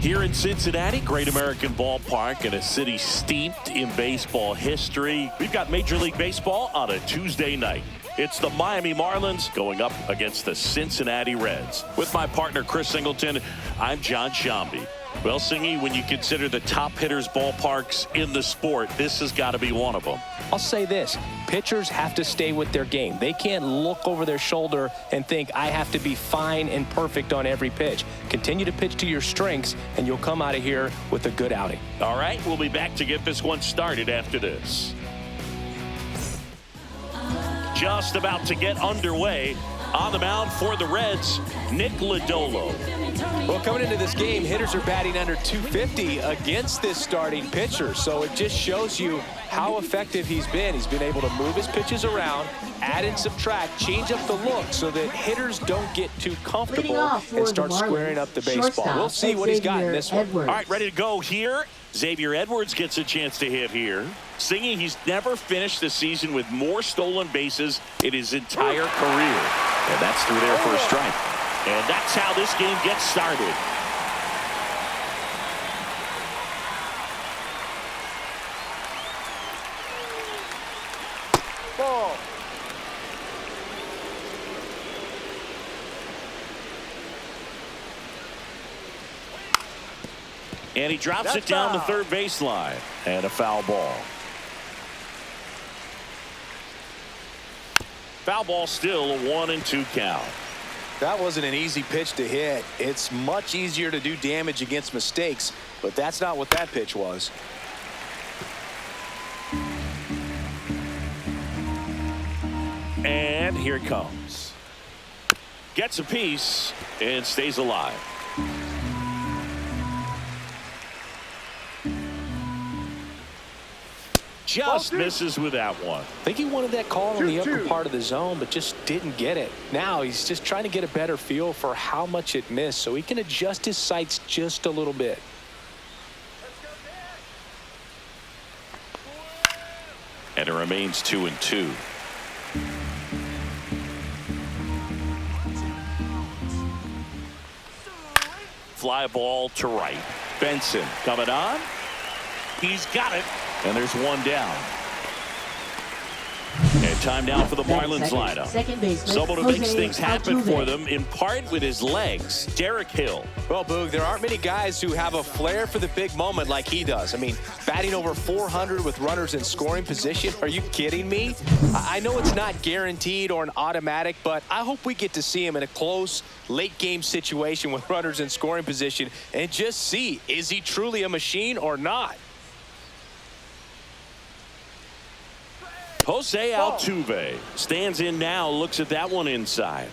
Here in Cincinnati, great American ballpark and a city steeped in baseball history. We've got Major League Baseball on a Tuesday night. It's the Miami Marlins going up against the Cincinnati Reds. With my partner, Chris Singleton, I'm John Shambi. Well, Singy, when you consider the top hitters' ballparks in the sport, this has got to be one of them. I'll say this. Pitchers have to stay with their game. They can't look over their shoulder and think, I have to be fine and perfect on every pitch. Continue to pitch to your strengths, and you'll come out of here with a good outing. All right, we'll be back to get this one started after this. Just about to get underway. On the mound for the Reds, Nick Lodolo. Well, coming into this game, hitters are batting under 250 against this starting pitcher. So it just shows you how effective he's been. He's been able to move his pitches around, add and subtract, change up the look so that hitters don't get too comfortable and start squaring up the baseball. We'll see what he's got in this one. All right, ready to go here. Xavier Edwards gets a chance to hit here. Singing, he's never finished the season with more stolen bases in his entire career. And that's through there for a strike. And that's how this game gets started. Ball. And he drops it down the third baseline. And a foul ball. Foul ball, still a 1-2 count. That wasn't an easy pitch to hit. It's much easier to do damage against mistakes, but that's not what that pitch was. And here it comes. Gets a piece and stays alive. Just misses with that one. I think he wanted that call in the upper part of the zone, but just didn't get it. Now he's just trying to get a better feel for how much it missed so he can adjust his sights just a little bit. And it remains 2-2. Fly ball to right. Benson coming on. He's got it. And there's one down. And time now for the Marlins lineup. Someone who makes things happen for them, in part with his legs, Derek Hill. Well, Boog, there aren't many guys who have a flair for the big moment like he does. I mean, batting over 400 with runners in scoring position. Are you kidding me? I know it's not guaranteed or an automatic, but I hope we get to see him in a close, late-game situation with runners in scoring position and just see, is he truly a machine or not? Jose Altuve stands in now, looks at that one inside.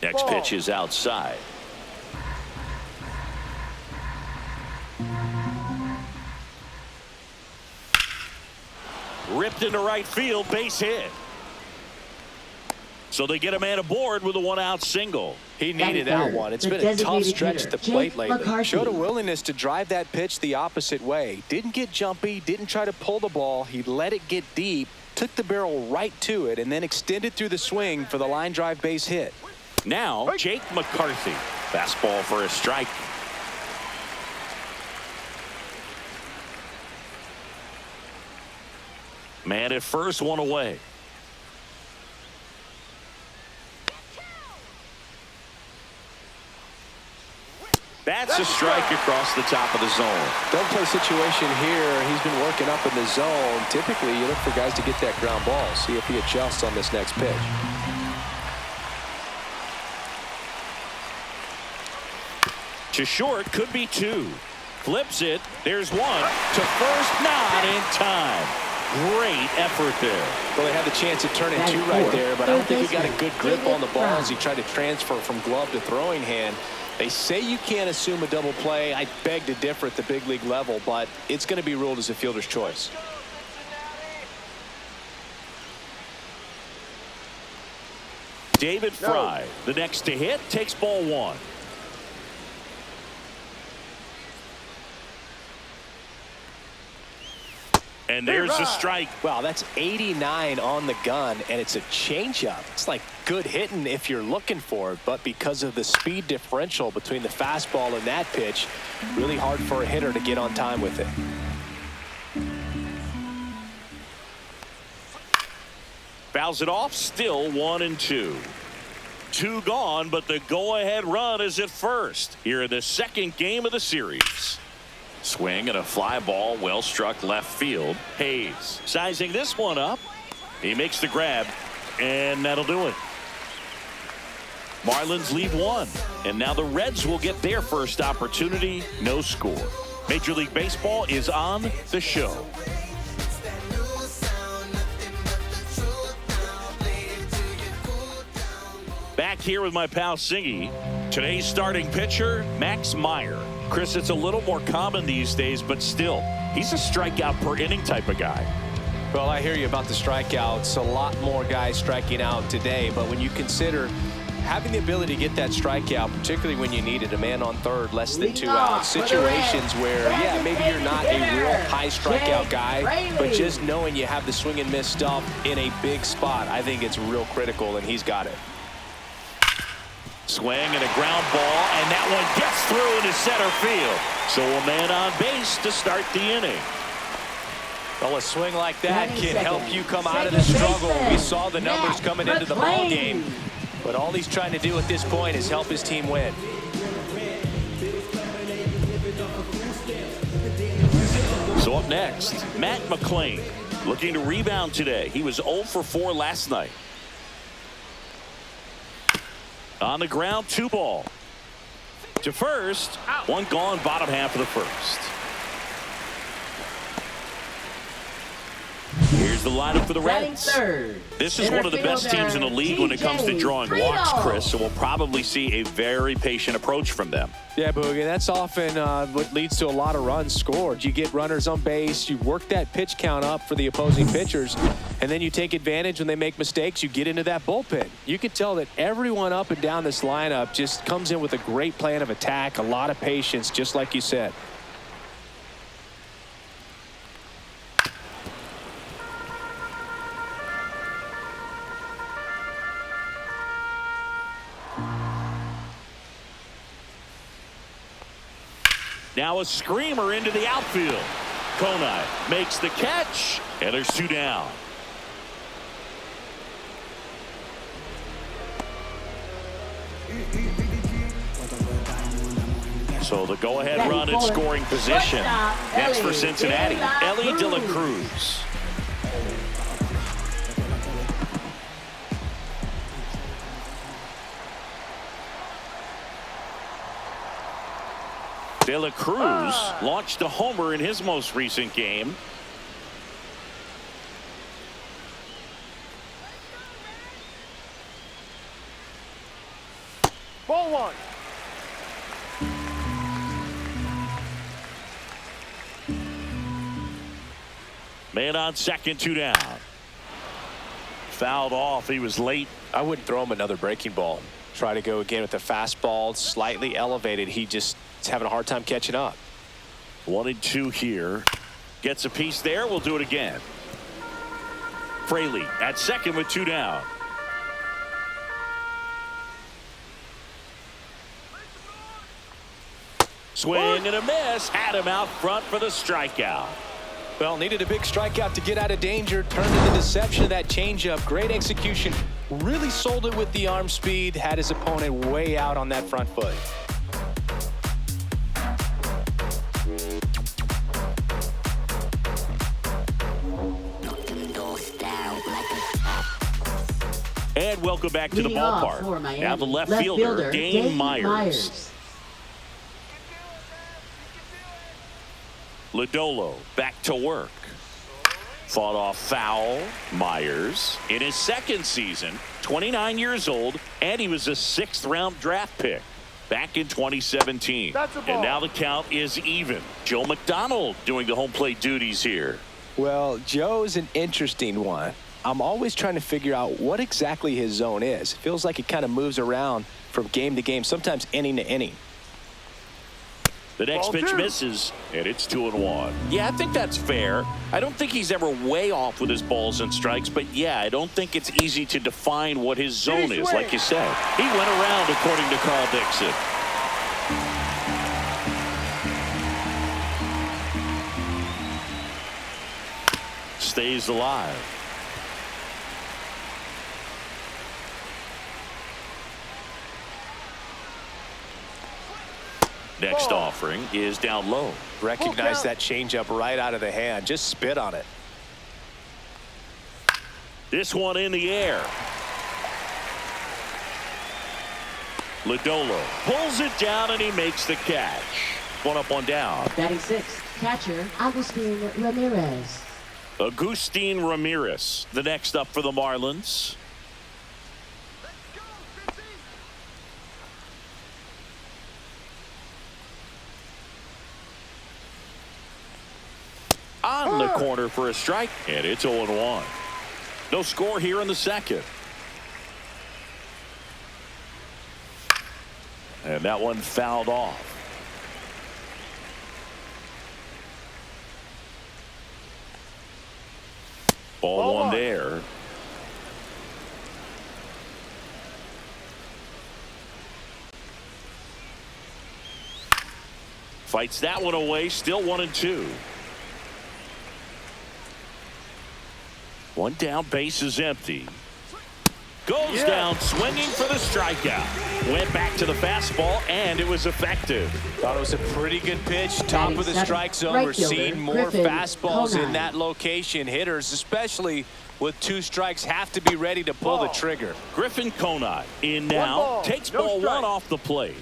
Next pitch is outside. Ripped into right field, base hit. So they get a man aboard with a one-out single. He needed that one. It's been a tough stretch at the plate lately. Showed a willingness to drive that pitch the opposite way. Didn't get jumpy, didn't try to pull the ball. He let it get deep, took the barrel right to it, and then extended through the swing for the line drive base hit. Now, Jake McCarthy. Fastball for a strike. Man at first, one away. That's a strike across the top of the zone. Double play situation here. He's been working up in the zone. Typically, you look for guys to get that ground ball. See if he adjusts on this next pitch. To short, could be two. Flips it. There's one. To first, not in time. Great effort there. Well, they had the chance to turn it two right there, but I don't think he got a good grip on the ball as he tried to transfer from glove to throwing hand. They say you can't assume a double play. I beg to differ at the big league level, but it's going to be ruled as a fielder's choice. David Fry, the next to hit, takes ball one. And there's a strike. Wow, that's 89 on the gun, and it's a changeup. It's like good hitting if you're looking for it, but because of the speed differential between the fastball and that pitch, really hard for a hitter to get on time with it. Fouls it off, still 1-2. 2 gone, but the go-ahead run is at first here in the second game of the series. Swing and a fly ball, well struck left field. Hayes sizing this one up. He makes the grab, and that'll do it. Marlins lead 1, and now the Reds will get their first opportunity. No score. Major League Baseball is on the show. Back here with my pal Singy. Today's starting pitcher, Max Meyer. Chris, it's a little more common these days, but still, he's a strikeout per inning type of guy. Well, I hear you about the strikeouts. A lot more guys striking out today, but when you consider having the ability to get that strikeout, particularly when you needed a man on third, less than 2 outs, situations where, yeah, maybe you're not a real high strikeout guy, but just knowing you have the swing and miss stuff in a big spot, I think it's real critical, and he's got it. Swing and a ground ball, and that one gets through into center field. So a man on base to start the inning. Well, a swing like that can help you come out of the struggle. We saw the numbers coming into the ball game, but all he's trying to do at this point is help his team win. So up next, Matt McClain looking to rebound today. He was 0 for 4 last night. On the ground, 2 ball. To first, 1 gone, bottom half of the first. Here's the lineup for the Reds. This is one of the best teams in the league when it comes to drawing walks, Chris, so we'll probably see a very patient approach from them. Yeah, Boogie, that's often what leads to a lot of runs scored. You get runners on base, you work that pitch count up for the opposing pitchers, and then you take advantage when they make mistakes. You get into that bullpen. You can tell that everyone up and down this lineup just comes in with a great plan of attack, a lot of patience, just like you said. Now a screamer into the outfield. Konai makes the catch, and there's 2 down. So the go-ahead run in scoring position. Next for Cincinnati, Ellie De La Cruz. De La Cruz launched a homer in his most recent game. Ball 1. Man on second, 2 down. Fouled off. He was late. I wouldn't throw him another breaking ball. Try to go again with the fastball, slightly elevated. He just is having a hard time catching up. 1-2 here. Gets a piece there. We'll do it again. Fraley at second with 2 down. Swing and a miss. Had him out front for the strikeout. Well, needed a big strikeout to get out of danger. Turned into deception of that changeup. Great execution. Really sold it with the arm speed. Had his opponent way out on that front foot. And welcome back to the ballpark. Now the left fielder, Dane Myers. Lodolo back to work. Fought off foul. Myers in his second season, 29 years old, and he was a 6th-round draft pick back in 2017. And now the count is even. Joe McDonald doing the home plate duties here. Well, Joe's an interesting one. I'm always trying to figure out what exactly his zone is. It feels like it kind of moves around from game to game, sometimes inning to inning. The next pitch misses, and it's 2-1. Yeah, I think that's fair. I don't think he's ever way off with his balls and strikes, but yeah, I don't think it's easy to define what his zone is, like you said. He went around, according to Carl Dixon. Stays alive. Next offering is down low. Recognize that changeup right out of the hand. Just spit on it. This one in the air. Lodolo pulls it down and he makes the catch. One up, one down. Batting sixth, catcher Agustin Ramirez. Agustin Ramirez, the next up for the Marlins. On the corner for a strike, and it's 0-1. No score here in the second. And that one fouled off. Ball one there. Fights that one away, still 1-2. One down, base is empty. Goes down swinging for the strikeout. Went back to the fastball, and it was effective. Thought it was a pretty good pitch. Top of the strike zone. We're seeing more fastballs in that location. Hitters, especially with 2 strikes, have to be ready to pull the trigger. Griffin Conine in now. Takes ball 1 off the plate.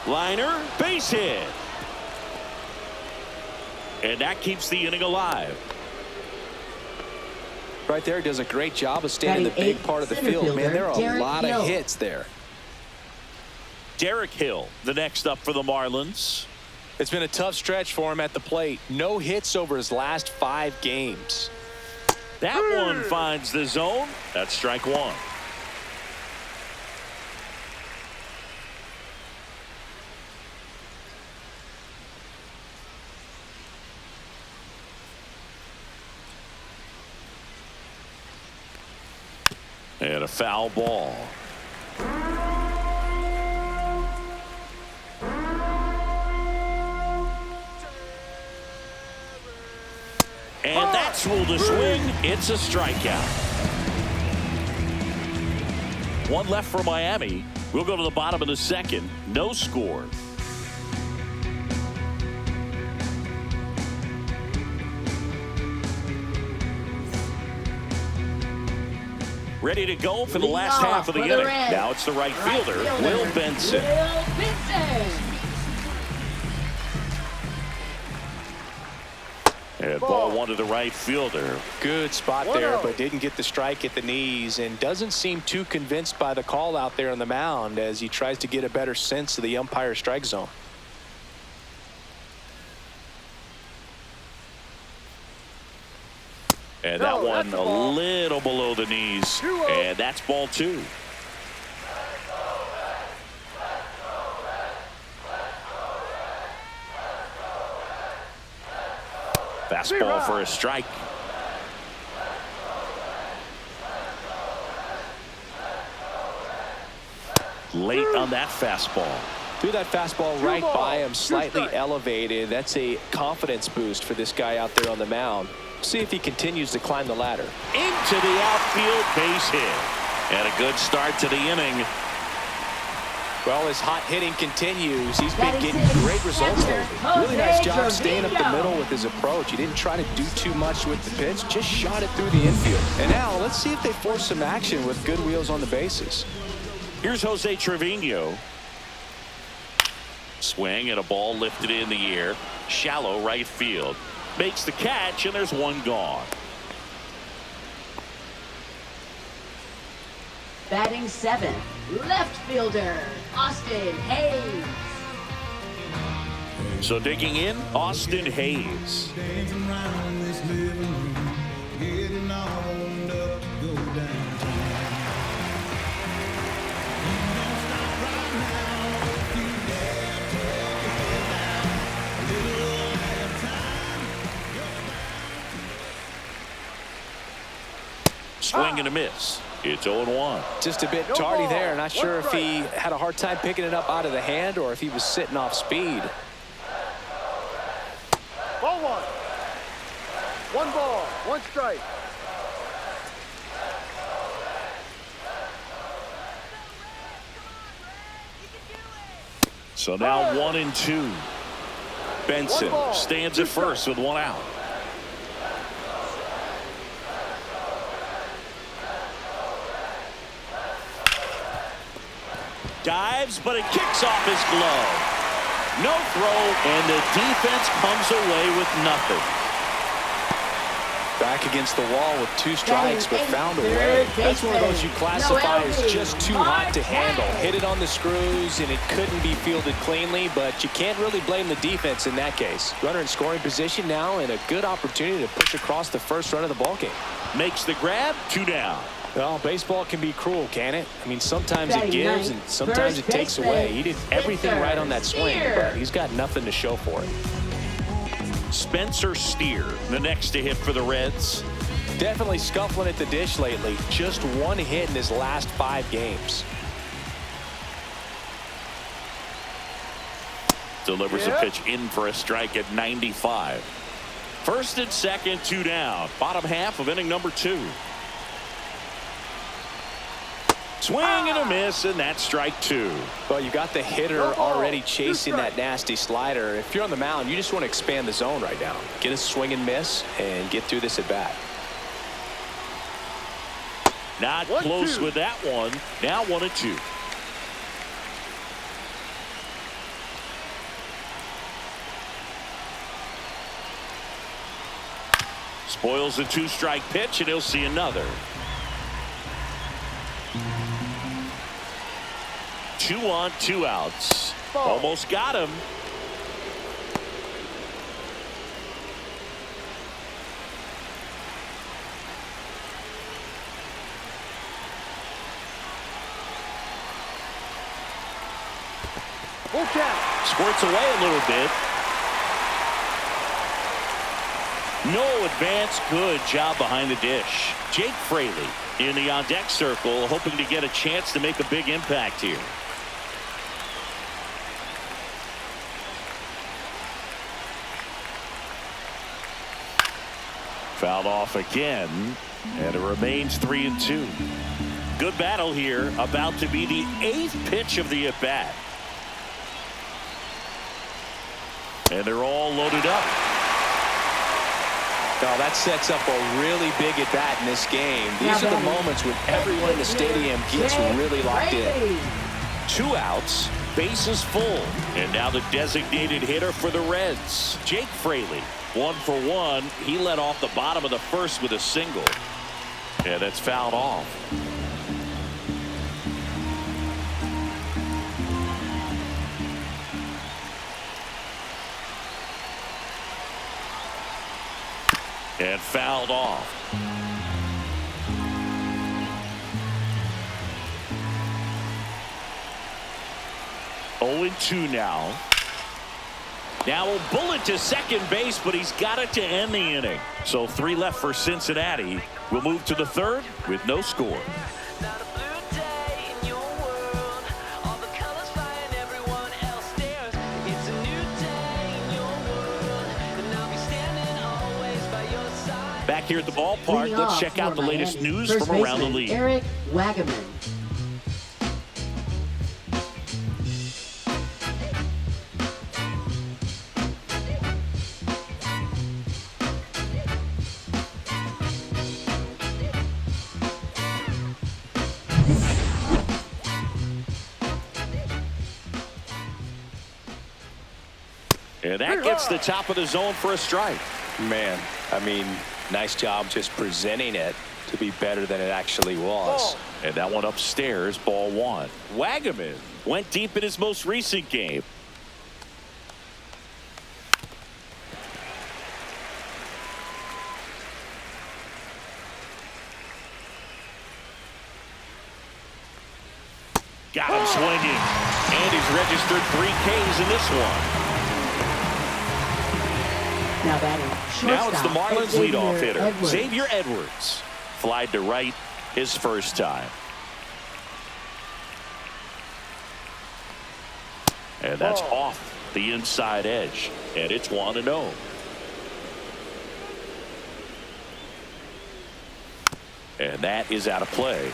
Liner, base hit. And that keeps the inning alive. Right there, does a great job of staying in the big part of the field. Man, there are a lot of hits there. Derek Hill, the next up for the Marlins. It's been a tough stretch for him at the plate. No hits over his last 5 games. That one finds the zone. That's strike 1. And a foul ball. And that's ruled a swing. It's a strikeout. One left for Miami. We'll go to the bottom of the second. No score. Ready to go for the last half of the inning. Now it's the right fielder, Will Benson. And ball 1 to the right fielder. Good spot there, but didn't get the strike at the knees and doesn't seem too convinced by the call out there on the mound as he tries to get a better sense of the umpire's strike zone. And that one a little below the knees. And that's ball 2. Fastball for a strike. Late on that fastball. Threw that fastball right by him, slightly elevated. That's a confidence boost for this guy out there on the mound. See if he continues to climb the ladder. Into the outfield, base hit. And a good start to the inning. Well, his hot hitting continues. He's been getting great results lately. Really nice job staying up the middle with his approach. He didn't try to do too much with the pitch, just shot it through the infield. And now let's see if they force some action with good wheels on the bases. Here's Jose Trevino. Swing and a ball lifted in the air. Shallow right field. Makes the catch, and there's one gone. Batting 7, left fielder Austin Hayes. So digging in, Austin Hayes. Swing and a miss. It's 0-1. Just a bit tardy there. Not sure if he had a hard time picking it up out of the hand or if he was sitting off speed. Ball one. One ball, one strike. So now 1-2. Benson stands at first with one out. Dives, but it kicks off his glove. No throw, and the defense comes away with nothing. Back against the wall with 2 strikes, but found a way. That's one of those you classify as just too hot to handle. Hit it on the screws, and it couldn't be fielded cleanly, but you can't really blame the defense in that case. Runner in scoring position now, and a good opportunity to push across the first run of the ballgame. Makes the grab, 2 down. Well, baseball can be cruel, can it? I mean, sometimes it gives and sometimes it takes away. He did everything right on that swing, but he's got nothing to show for it. Spencer Steer, the next to hit for the Reds. Definitely scuffling at the dish lately. Just 1 hit in his last 5 games. Delivers a pitch in for a strike at 95. First and second, 2 down. Bottom half of inning number 2. Swing and a miss, and that's strike 2. Well, you got the hitter already chasing that nasty slider. If you're on the mound, you just want to expand the zone right now. Get a swing and miss and get through this at bat. Not close with that one. Now 1-2. Spoils the 2-strike pitch, and he'll see another. 2 on, 2 outs. Almost got him. Full count. Squirts away a little bit. No advance. Good job behind the dish. Jake Fraley in the on-deck circle, hoping to get a chance to make a big impact here. Fouled off again, and it remains 3-2. Good battle here, about to be the 8th pitch of the at-bat. And they're all loaded up. Now that sets up a really big at-bat in this game. These are the moments when everyone in the stadium gets really locked in. 2 outs, bases full, and now the designated hitter for the Reds, Jake Fraley. 1 for 1. He led off the bottom of the first with a single. And that's fouled off. And fouled off. Oh, 2 now. Now a bullet to second base, but he's got it to end the inning. So 3 left for Cincinnati. We'll move to the 3rd with no score. Back here at the ballpark, let's check out the latest news from around the league. Eric Wagaman. And that gets the top of the zone for a strike. Man, I mean, nice job just presenting it to be better than it actually was. And that one upstairs, ball 1. Wagaman went deep in his most recent game. swinging. And he's registered 3 Ks in this one. Now batting, Now it's the Marlins leadoff hitter, Edwards. Xavier Edwards. Flied to right his first time. And that's off the inside edge. And it's 1-0. And that is out of play.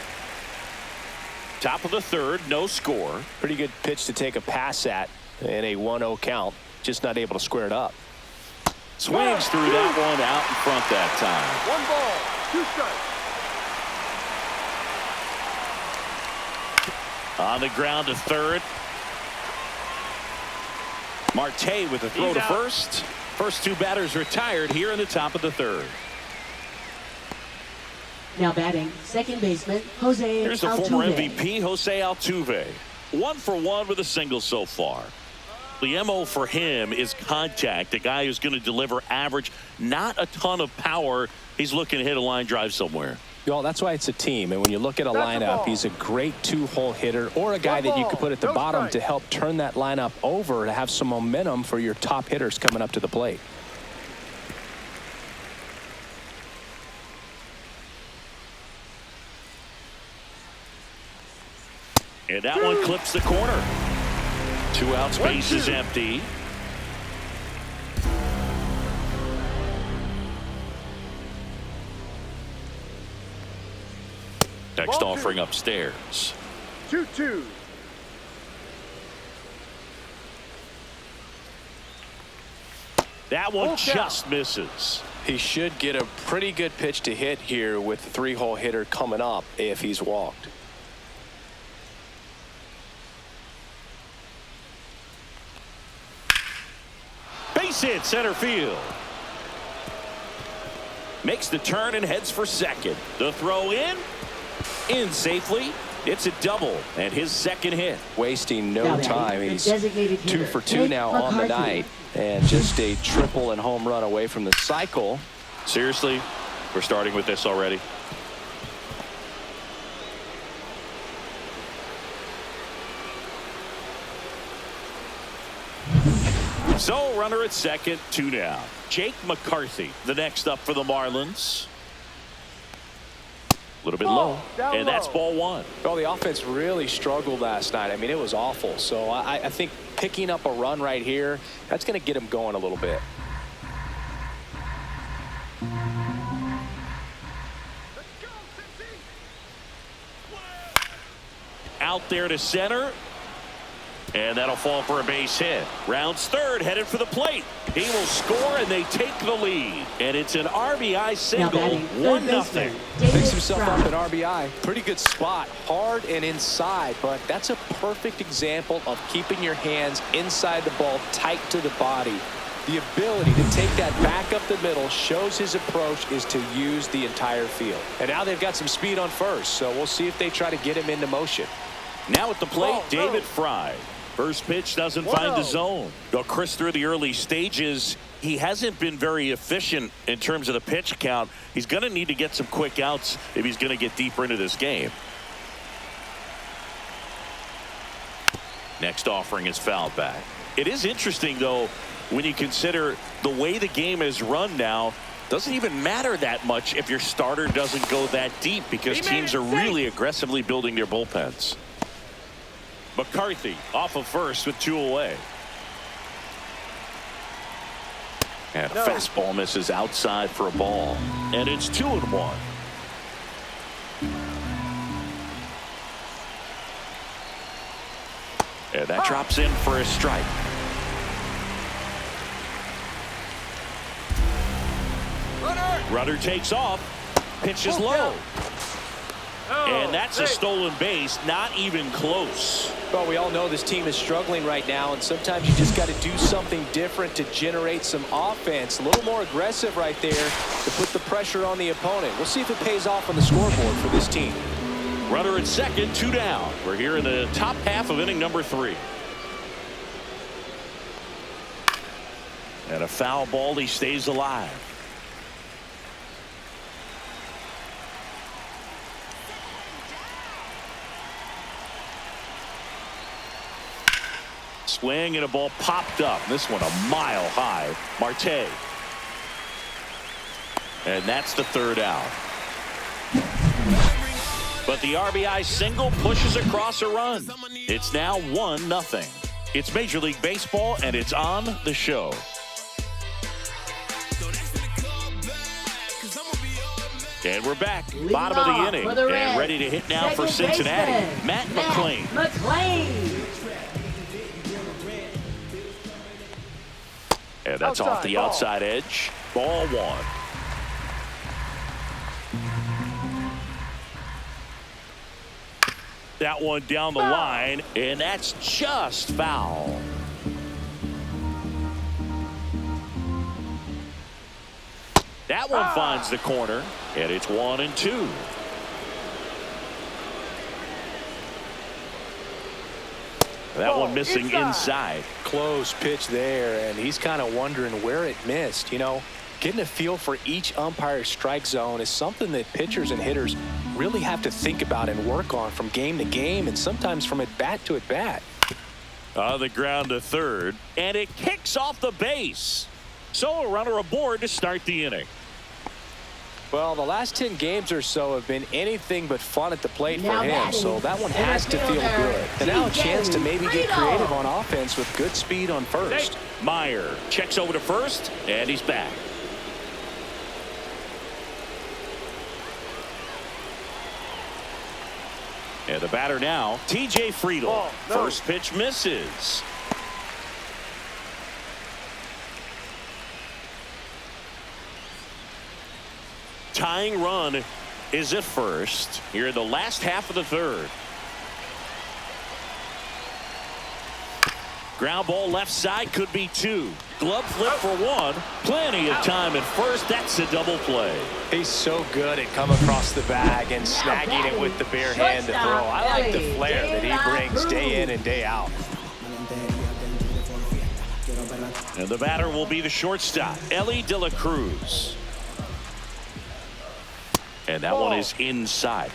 Top of the third, no score. Pretty good pitch to take a pass at in a 1-0 count. Just not able to square it up. Swings through that one out in front that time. 1 ball, 2 strikes. On the ground to third. Marte with a throw to first. First 2 batters retired here in the top of the third. Now batting, second baseman, Jose Here's the Altuve. former MVP, Jose Altuve. 1 for 1 with a single so far. The MO for him is contact. A guy who's going to deliver average, not a ton of power. He's looking to hit a line drive somewhere. Well, that's why it's a team. And when you look at a lineup, he's a great 2-hole hitter or a guy that you could put at the bottom to help turn that lineup over to have some momentum for your top hitters coming up to the plate. And that one clips the corner. 2 out, space is empty. Next offering upstairs. 2-2. That one just misses. He should get a pretty good pitch to hit here with the 3-hole hitter coming up if he's walked. Base hit center field. Makes the turn and heads for second. The throw in safely. It's a double and his second hit. Wasting no Now batting, time. the He's designated 2 hitter, for 2 Jake now on the McCarthy. night, and just a triple and home run away from the cycle. Seriously, we're starting with this already. So runner at second, 2 down. Jake McCarthy, the next up for the Marlins. A little bit low, and that's ball 1. Well, the offense really struggled last night. I mean, it was awful. So I think picking up a run right here, that's going to get him going a little bit. Out there to center. And that'll fall for a base hit. Rounds third, headed for the plate. He will score, and they take the lead. And it's an RBI single, 1-0. Picks himself up an RBI. Pretty good spot, hard and inside, but that's a perfect example of keeping your hands inside the ball, tight to the body. The ability to take that back up the middle shows his approach is to use the entire field. And now they've got some speed on first, so we'll see if they try to get him into motion. Now at the plate, David Fry. First pitch doesn't find the zone. Well, Chris, through the early stages, he hasn't been very efficient in terms of the pitch count. He's going to need to get some quick outs if he's going to get deeper into this game. Next offering is fouled back. It is interesting, though, when you consider the way the game is run now. Doesn't even matter that much if your starter doesn't go that deep, because teams are really aggressively building their bullpens. McCarthy off of first with 2 away. And a fastball misses outside for a ball. And it's 2-1. And that drops in for a strike. Runner takes off. Pitch is low. And that's a stolen base, not even close. Well, we all know this team is struggling right now, and sometimes you just got to do something different to generate some offense. A little more aggressive right there to put the pressure on the opponent. We'll see if it pays off on the scoreboard for this team. Runner at second, 2 down. We're here in the top half of inning number 3. And a foul ball, he stays alive. Swing and a ball popped up. This one a mile high. Marte. And that's the third out. But the RBI single pushes across a run. It's now 1-0. It's Major League Baseball, and it's on the show. And we're back. Bottom of the inning. And ready to hit now for Cincinnati. Matt McLain. And that's off the outside edge. Ball one. That one down the line, and that's just foul. That one finds the corner, and it's 1-2. That one missing inside. Close pitch there, and he's kind of wondering where it missed. You know, getting a feel for each umpire's strike zone is something that pitchers and hitters really have to think about and work on from game to game, and sometimes from at bat to at bat. On the ground to third, and it kicks off the base. So a runner aboard to start the inning. Well, the last 10 games or so have been anything but fun at the plate for him, so that one has to feel good. And now a chance to maybe get creative on offense with good speed on first. Meyer checks over to first, and he's back. And the batter now, T.J. Friedl. First pitch misses. Tying run is at first here in the last half of the third. Ground ball left side, could be two. Glove flip for one. Plenty of time at first. That's a double play. He's so good at coming across the bag and snagging it with the bare hand to throw. I like the flair that he brings day in and day out. And the batter will be the shortstop, Ellie De La Cruz. And that one is inside.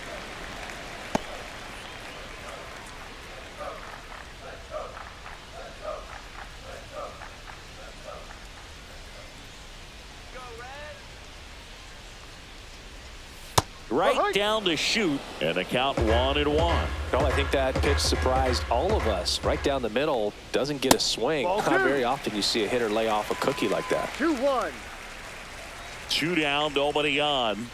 Right down to shoot, and the count 1-1. Well, I think that pitch surprised all of us. Right down the middle, doesn't get a swing. Not very often you see a hitter lay off a cookie like that. 2-1. 2 down, nobody on.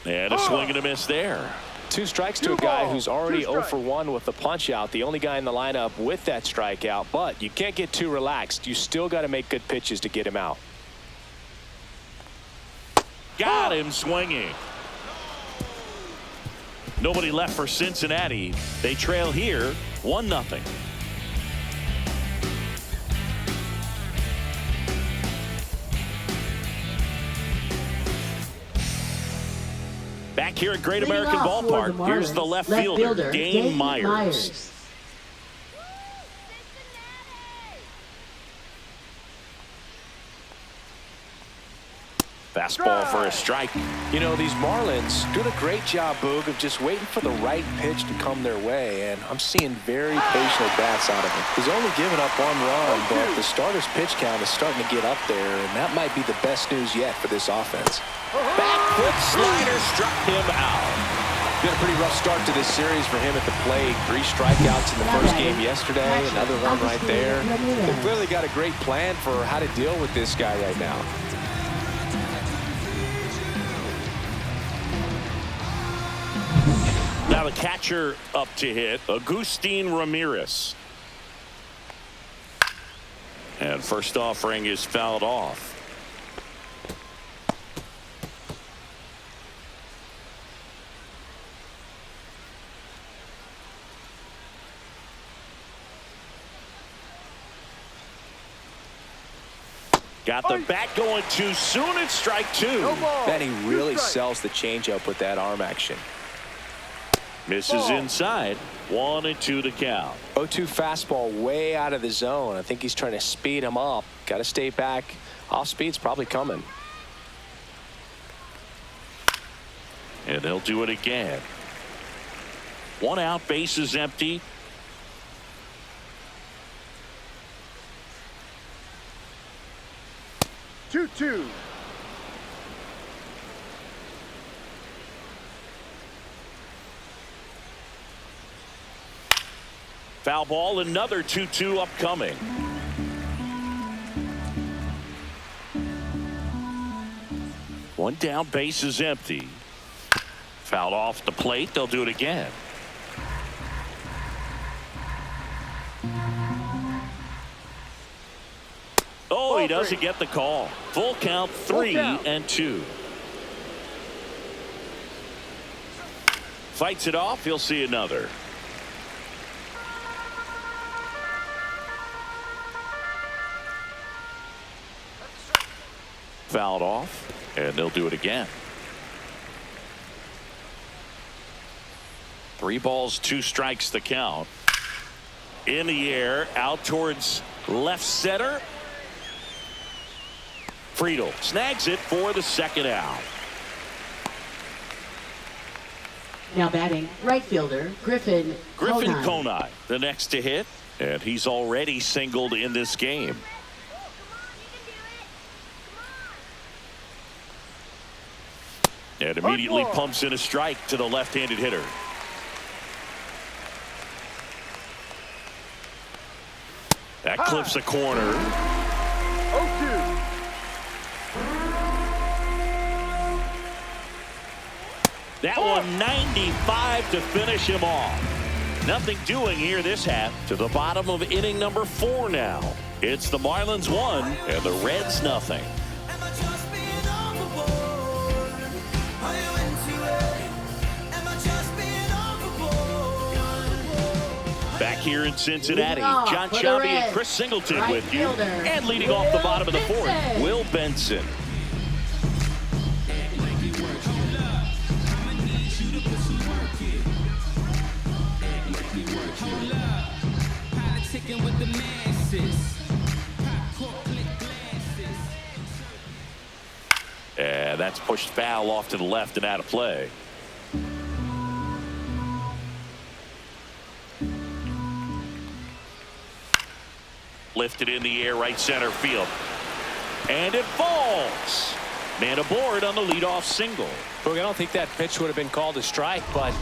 And a swing and a miss there. 2 strikes to a guy who's already 0 for 1 with the punch out. The only guy in the lineup with that strikeout. But you can't get too relaxed. You still got to make good pitches to get him out. Got him swinging. Nobody left for Cincinnati. They trail here 1-0. Back here at Great American Ballpark, here's the left fielder, Dane Myers. Fastball for a strike. You know, these Marlins doing a great job, Boog, of just waiting for the right pitch to come their way, and I'm seeing very patient bats out of him. He's only given up 1 run, but the starter's pitch count is starting to get up there, and that might be the best news yet for this offense. Back foot slider struck him out. Been a pretty rough start to this series for him at the plate. 3 strikeouts in the first game yesterday, another run right there. They've clearly got a great plan for how to deal with this guy right now. Now the catcher up to hit, Agustin Ramirez. And first offering is fouled off. Got the bat going too soon. It's strike 2. Then he really sells the changeup with that arm action. Misses inside. 1-2 to count. 0-2 fastball way out of the zone. I think he's trying to speed him up. Got to stay back. Off speed's probably coming. And they'll do it again. 1 out, base is empty. 2-2. Foul ball, another 2-2 upcoming. One down, base is empty. Fouled off the plate. They'll do it again. Oh, he doesn't get the call. Full count, 3-2. Fights it off. He'll see another. Fouled off, and they'll do it again. 3 balls, 2 strikes the count. In the air, out towards left center. Friedel snags it for the second out. Now batting, right fielder, Griffin Conine, the next to hit, and he's already singled in this game. And immediately pumps in a strike to the left-handed hitter. That clips a corner. 0-2. That one 95 to finish him off. Nothing doing here this half. To the bottom of inning number 4 now. It's the Marlins 1 and the Reds nothing. Back here in Cincinnati, John Chubby and Chris Singleton with you. And leading off the bottom of the 4th, Will Benson. And that's pushed foul off to the left and out of play. Lifted in the air, right center field. And it falls. Man aboard on the leadoff single. Look, I don't think that pitch would have been called a strike, but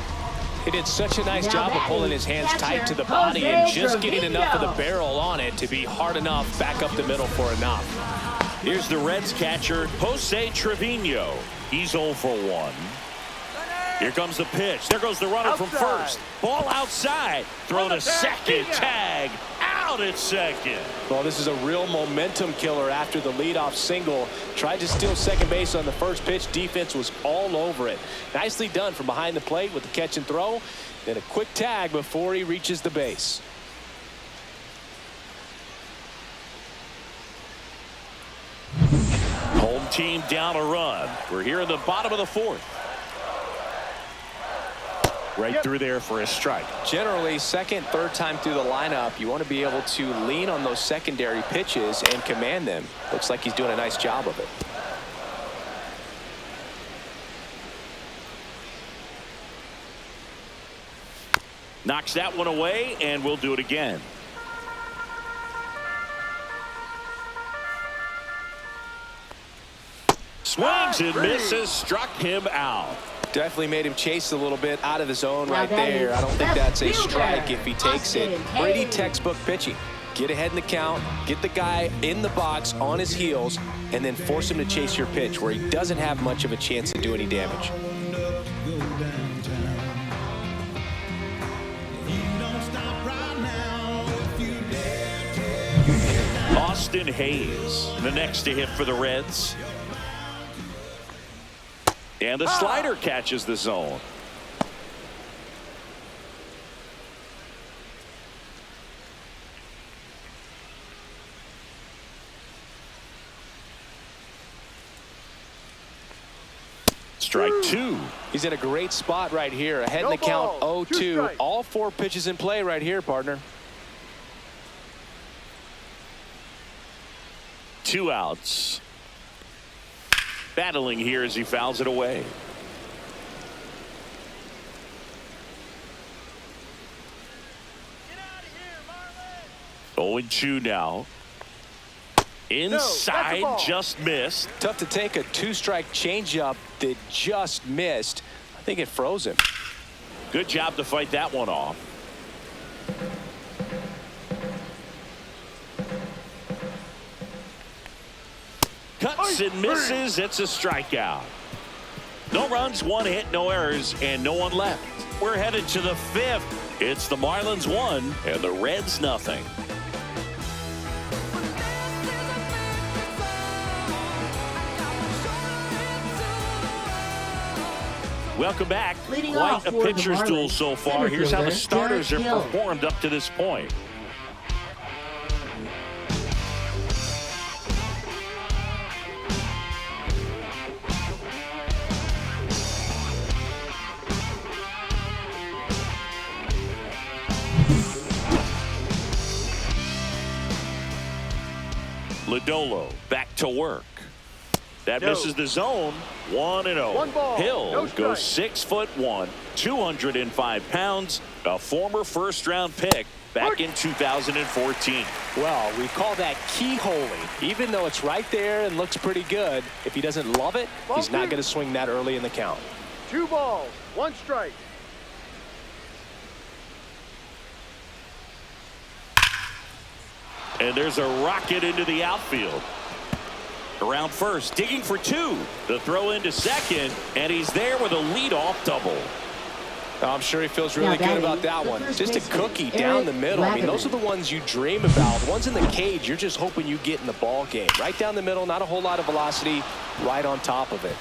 he did such a nice job of pulling his hands tight to the body and just getting enough of the barrel on it to be hard enough back up the middle for enough. Here's the Reds catcher, Jose Trevino. He's 0 for 1. Here comes the pitch. There goes the runner from first. Ball outside. Throw to second. Tag. Out at second. Well, this is a real momentum killer after the leadoff single. Tried to steal second base on the first pitch. Defense was all over it. Nicely done from behind the plate with the catch and throw. Then a quick tag before he reaches the base. Home team down a run. We're here in the bottom of the 4th. Right through there for a strike. Generally, second, third time through the lineup, you want to be able to lean on those secondary pitches and command them. Looks like he's doing a nice job of it. Knocks that one away, and we'll do it again. Swings and misses, struck him out. Definitely made him chase a little bit out of the zone right there. I don't think that's a strike if he takes it. Pretty textbook pitching. Get ahead in the count, get the guy in the box on his heels, and then force him to chase your pitch where he doesn't have much of a chance to do any damage. Austin Hayes, the next to hit for the Reds. And the slider catches the zone. Strike 2. He's in a great spot right here. Ahead in the count, 0-2. All 4 pitches in play right here, partner. 2 outs. Battling here as he fouls it away. Get out of here, Marlins. 0-2 now. Inside, just missed. Tough to take a two-strike changeup that just missed. I think it froze him. Good job to fight that one off. Cuts and misses. It's a strikeout. No runs, one hit, no errors, and no one left. We're headed to the fifth. It's the Marlins 1 and the Reds nothing. Welcome back. Leading Quite off a for the pitcher's duel Marlins, so far. center Here's how the fielder, starters have Hill. performed up to this point. Lodolo back to work. That misses the zone. 1-0. 1 ball, Hill no strike. goes 6'1", 205 pounds, a former first-round pick back in 2014. Well, we call that keyholing. Even though it's right there and looks pretty good, if he doesn't love it, he's not going to swing that early in the count. 2 balls, 1 strike. And there's a rocket into the outfield. Around first, digging for 2. The throw into second, and he's there with a leadoff double. I'm sure he feels really good about that one. Just a cookie down the middle. I mean, those are the ones you dream about. The ones in the cage, you're just hoping you get in the ball game. Right down the middle, not a whole lot of velocity, right on top of it.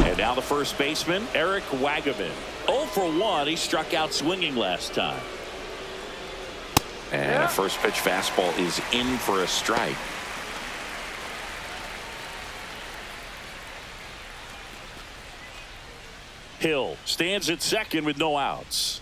And now the first baseman, Eric Wagaman. 0 for 1. He struck out swinging last time. And a first pitch fastball is in for a strike. Hill stands at second with no outs.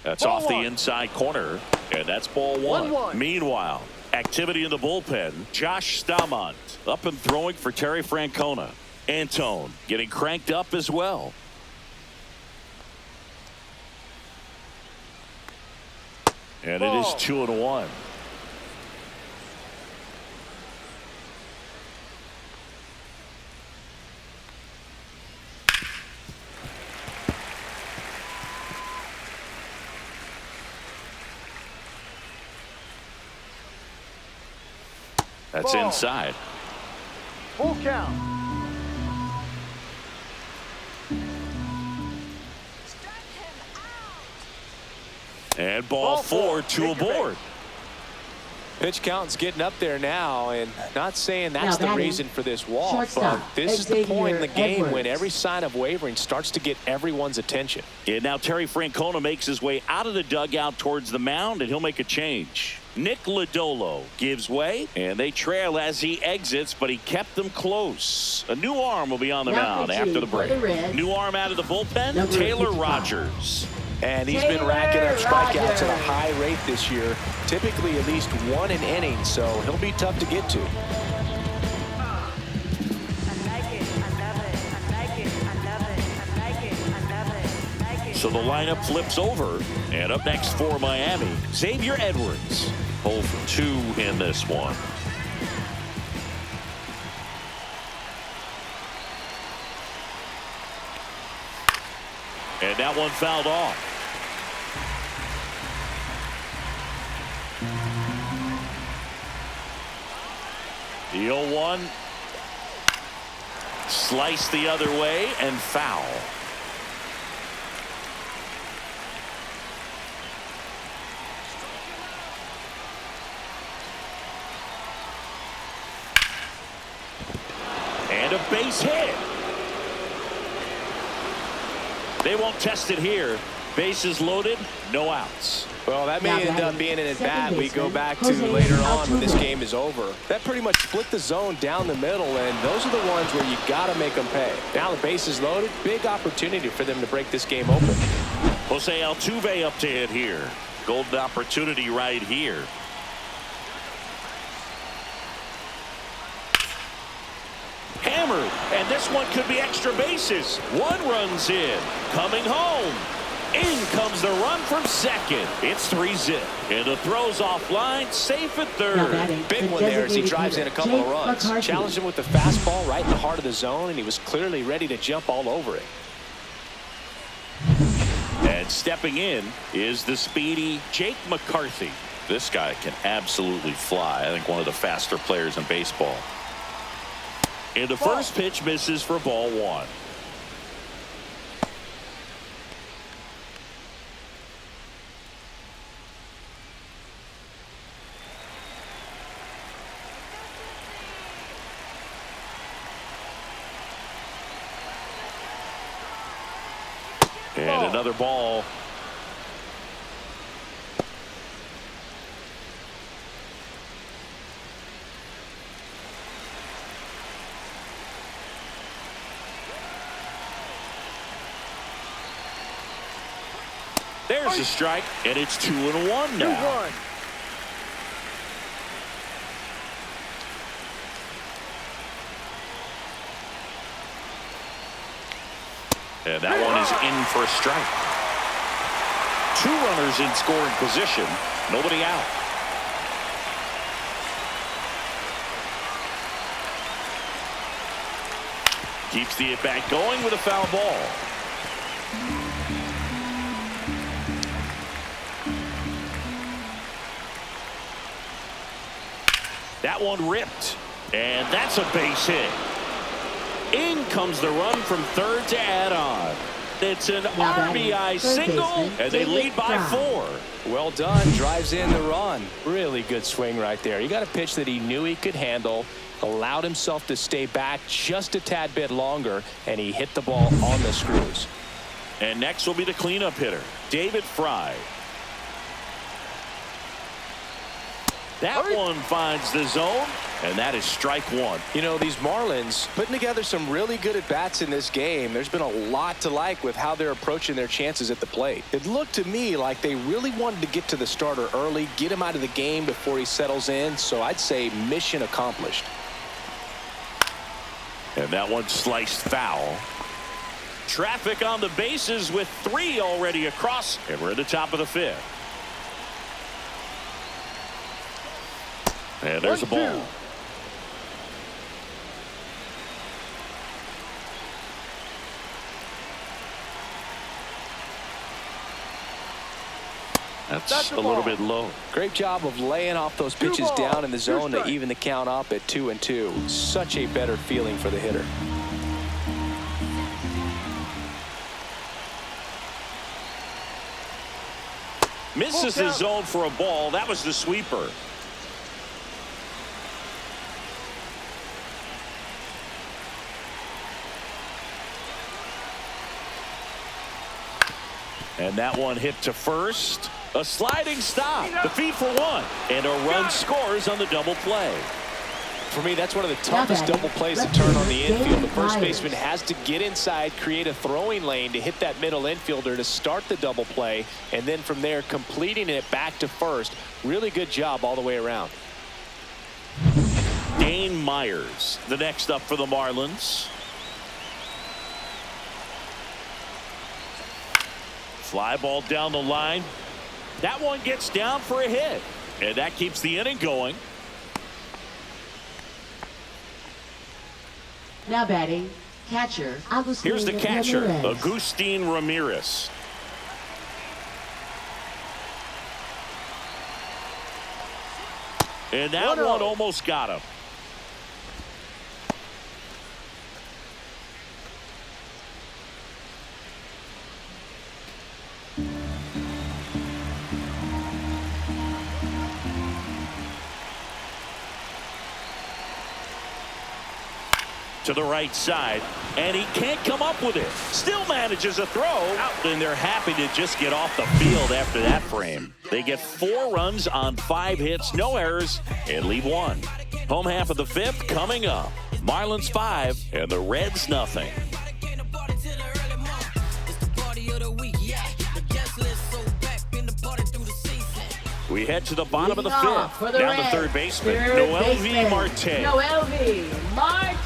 That's off the inside corner, and that's ball 1. Meanwhile, activity in the bullpen. Josh Stamont up and throwing for Terry Francona. Antone getting cranked up as well. And it is 2-1. That's inside. Full count. And ball 4, 2 aboard. Pitch count's getting up there now, and not saying that's the reason for this walk, but this is the point in the game when every sign of wavering starts to get everyone's attention. And now Terry Francona makes his way out of the dugout towards the mound, and he'll make a change. Nick Lodolo gives way, and they trail as he exits, but he kept them close. A new arm will be on the mound after the break. New arm out of the bullpen, Taylor Rogers. And he's been racking up strikeouts at a high rate this year, typically at least 1 an inning, so he'll be tough to get to. So the lineup flips over, and up next for Miami, Xavier Edwards. 0 for 2 in this one. And that one fouled off. The 0-1 sliced the other way and foul. And a base hit. They won't test it here. Bases loaded, no outs. Well, that may end up being an at-bat we go back to later on when this game is over. That pretty much split the zone down the middle, and those are the ones where you got to make them pay. Now the base is loaded, big opportunity for them to break this game open. Jose Altuve up to hit here. Golden opportunity right here. Hammered, and this one could be extra bases. One runs in, coming home. In comes the run from second. It's 3-zip. And the throw's offline, safe at third. Big one there as he drives in a couple of runs. Challenged him with the fastball right in the heart of the zone, and he was clearly ready to jump all over it. And stepping in is the speedy Jake McCarthy. This guy can absolutely fly. I think one of the faster players in baseball. And the first pitch misses for ball one. And another ball. There's a strike, and it's 2-1 now. And that one is in for a strike. 2 runners in scoring position. Nobody out. Keeps the at-bat going with a foul ball. That one ripped. And that's a base hit. In comes the run from third to add on. It's an RBI single, and they lead by 4. Well done. Drives in the run. Really good swing right there. He got a pitch that he knew he could handle, allowed himself to stay back just a tad bit longer, and he hit the ball on the screws. And next will be the cleanup hitter, David Fry. That one finds the zone, and that is strike 1. You know, these Marlins putting together some really good at-bats in this game. There's been a lot to like with how they're approaching their chances at the plate. It looked to me like they really wanted to get to the starter early, get him out of the game before he settles in, so I'd say mission accomplished. And that one sliced foul. Traffic on the bases with 3 already across, and we're at the top of the 5th. And there's a ball. That's a little bit low. Great job of laying off those pitches down in the zone to even the count up at 2-2. Such a better feeling for the hitter. Misses the zone for a ball. That was the sweeper. And that one hit to first. A sliding stop. The feed for 1. And a run scores on the double play. For me, that's one of the toughest double plays to turn on the infield. The first baseman has to get inside, create a throwing lane to hit that middle infielder to start the double play, and then from there completing it back to first. Really good job all the way around. Dane Myers, the next up for the Marlins. Fly ball down the line. That one gets down for a hit. And that keeps the inning going. Now batting, catcher, Agustin Here's the catcher, Ramirez. Agustin Ramirez. And that one almost got him. To the right side, and he can't come up with it. Still manages a throw, and they're happy to just get off the field after that frame. They get 4 runs on 5 hits, no errors, and leave 1. Home half of the 5th coming up. Marlins 5 and the Reds nothing. We head to the bottom of the Leading off fifth. for the Down to Reds, third baseman, third Noel V. baseman, Marte. Noel V. Marte.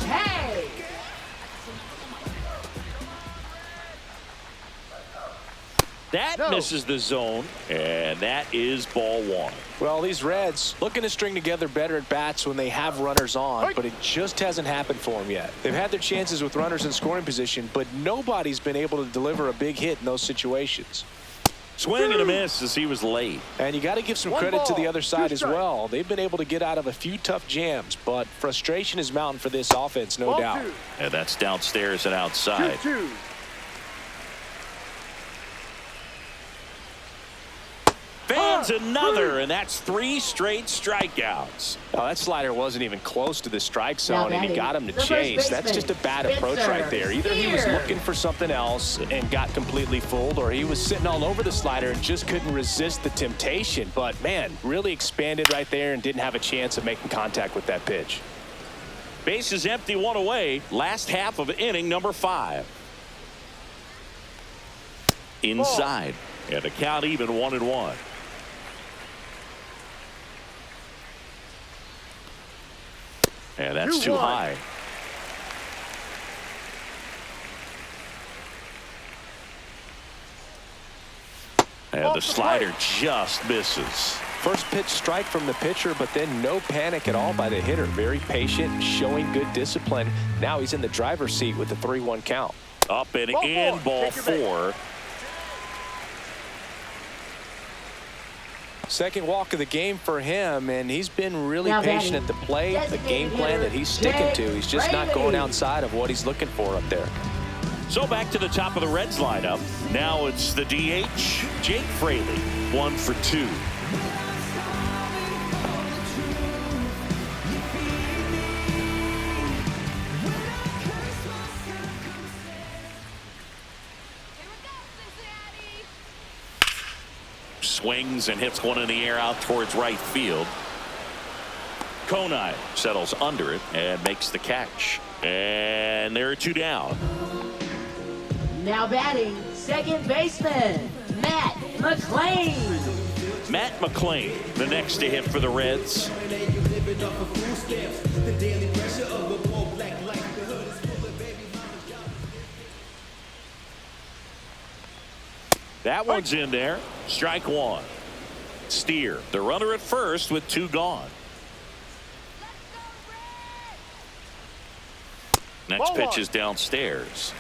That misses the zone, and that is ball one. Well, these Reds looking to string together better at bats when they have runners on, but it just hasn't happened for them yet. They've had their chances with runners in scoring position, but nobody's been able to deliver a big hit in those situations. Swing and a miss as he was late. And you got to give some credit to the other side as well. They've been able to get out of a few tough jams, but frustration is mounting for this offense, no doubt. And that's downstairs and outside. 2-2. Fans another, and that's 3 straight strikeouts. Oh, that slider wasn't even close to the strike zone, and he got him to chase. That's just a bad approach right there. Either he was looking for something else and got completely fooled, or he was sitting all over the slider and just couldn't resist the temptation. But, man, really expanded right there and didn't have a chance of making contact with that pitch. Base is empty, 1 away. Last half of inning number 5. Inside. And the count even 1-1. And that's too high. And the slider just misses. First pitch strike from the pitcher, but then no panic at all by the hitter. Very patient, showing good discipline. Now he's in the driver's seat with the 3-1 count. Up and in, ball 4. Second walk of the game for him, and he's been really patient at the plate. The game plan that he's sticking to. He's just not going outside of what he's looking for up there. So back to the top of the Reds lineup. Now it's the DH, Jake Fraley, 1 for 2. Swings and hits one in the air out towards right field. Konai settles under it and makes the catch. And there are 2 down. Now batting, second baseman, Matt McLean. Matt McLean, the next to hit for the Reds. That one's in there. Strike 1. Steer, the runner at first with 2 gone. Next pitch is downstairs.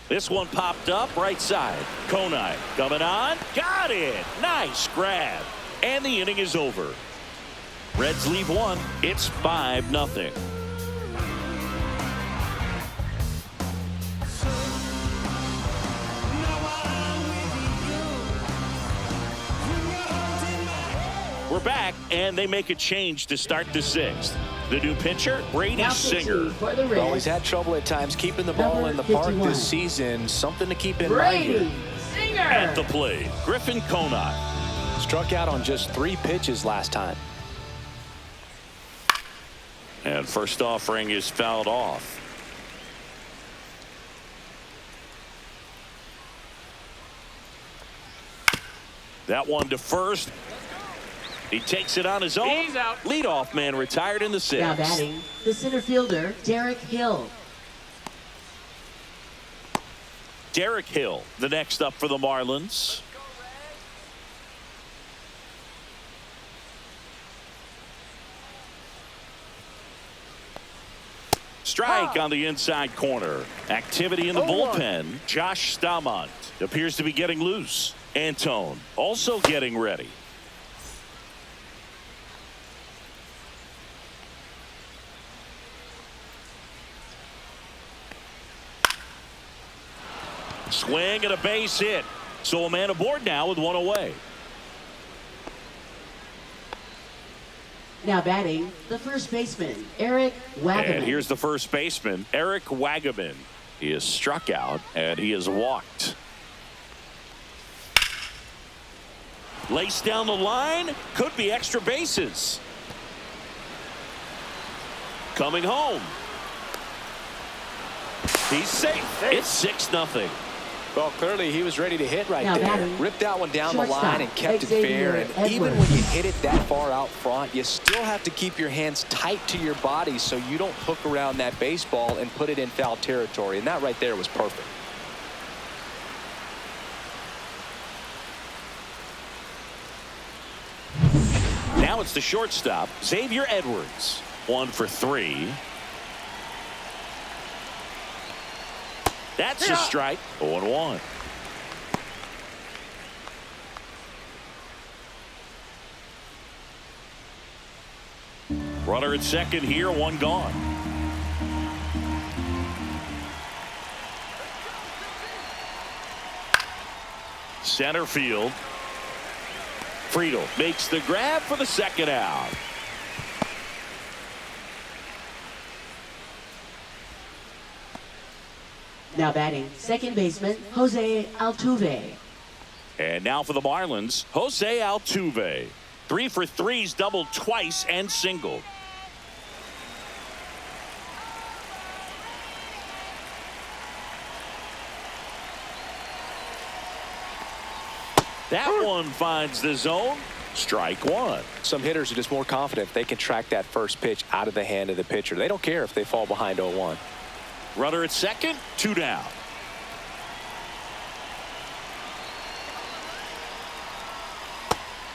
This one popped up right side. Konai coming on. Got it. Nice grab. And the inning is over. Reds leave 1. It's 5-0. We're back, and they make a change to start the 6th. The new pitcher, Brady Singer. Well, he's had trouble at times keeping the ball in the park this season. Something to keep in mind here. Singer. At the plate, Griffin Konai. Struck out on just 3 pitches last time. And first offering is fouled off. That one to first. He takes it on his own. He's out. Leadoff man retired in the 6th. Now batting, the center fielder, Derek Hill. Derek Hill, the next up for the Marlins. Strike on the inside corner. Activity in the bullpen. Josh Stamont appears to be getting loose. Antone also getting ready. Swing and a base hit. So a man aboard now with 1 away. Now batting, the first baseman, Eric Wagaman. And here's the first baseman, Eric Wagaman. He is struck out and he is walked. Laced down the line, could be extra bases. Coming home. He's safe. It's 6-0. Well, clearly he was ready to hit right Now there. batting, Ripped that one down the shortstop, line and kept it fair. And even when you hit it that far out front, you still have to keep your hands tight to your body so you don't hook around that baseball and put it in foul territory. And that right there was perfect. Now it's the shortstop, Xavier Edwards. 1 for 3. That's a strike. 0-1. Runner at second here, 1 gone. Center field. Friedel makes the grab for the second out. Now batting, second baseman, Jose Altuve. And now for the Marlins, Jose Altuve. 3 for 3's doubled twice and singled. That one finds the zone. Strike 1. Some hitters are just more confident if they can track that first pitch out of the hand of the pitcher. They don't care if they fall behind 0-1. Runner at second, 2 down.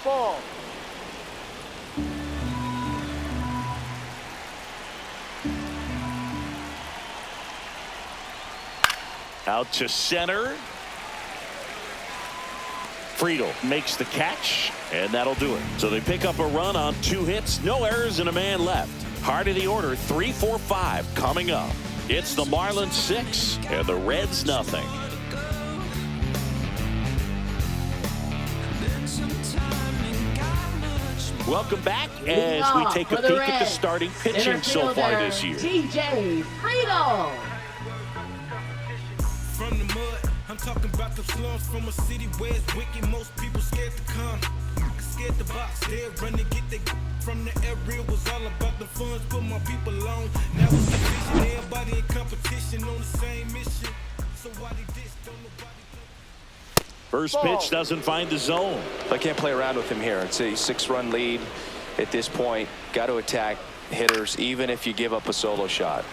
Ball. Out to center. Friedel makes the catch, and that'll do it. So they pick up a run on 2 hits, no errors, and a man left. Heart of the order, 3, 4, 5 coming up. It's the Marlins 6 and the Reds nothing. Welcome back as we take a peek at the starting pitching so far this year. TJ Friedel. From the mud, I'm talking about the slums from a city where it's wicked. Most people scared to come, scared to box. They're running, get their from the area. Was all about the funds, put my people on. Now it's the vision, everybody in competition on the same mission. So why they diss, don't nobody. First pitch doesn't find the zone. I can't play around with him here. It's a 6-run lead at this point. Got to attack hitters even if you give up a solo shot.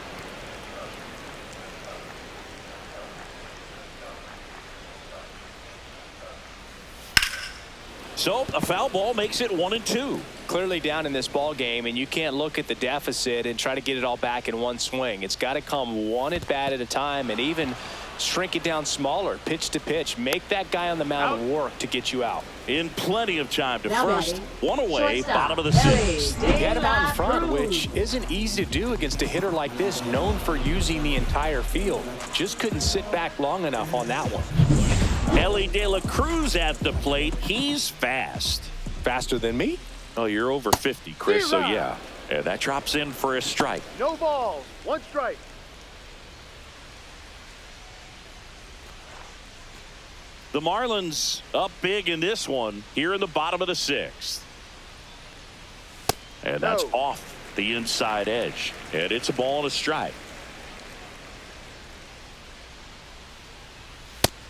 So a foul ball makes it 1-2. Clearly down in this ball game, and you can't look at the deficit and try to get it all back in one swing. It's got to come one at bat at a time, and even shrink it down smaller, pitch to pitch. Make that guy on the mound work to get you out. In plenty of time to Now first. batting, 1 away, shortstop, bottom of the 6th. Get him out in front, which isn't easy to do against a hitter like this, known for using the entire field. Just couldn't sit back long enough on that one. Ellie De La Cruz at the plate. He's fast. Faster than me? Oh, you're over 50, Chris, so yeah. And that drops in for a strike. No balls. 1 strike. The Marlins up big in this one here in the bottom of the 6th. And that's off the inside edge. And it's a ball and a strike.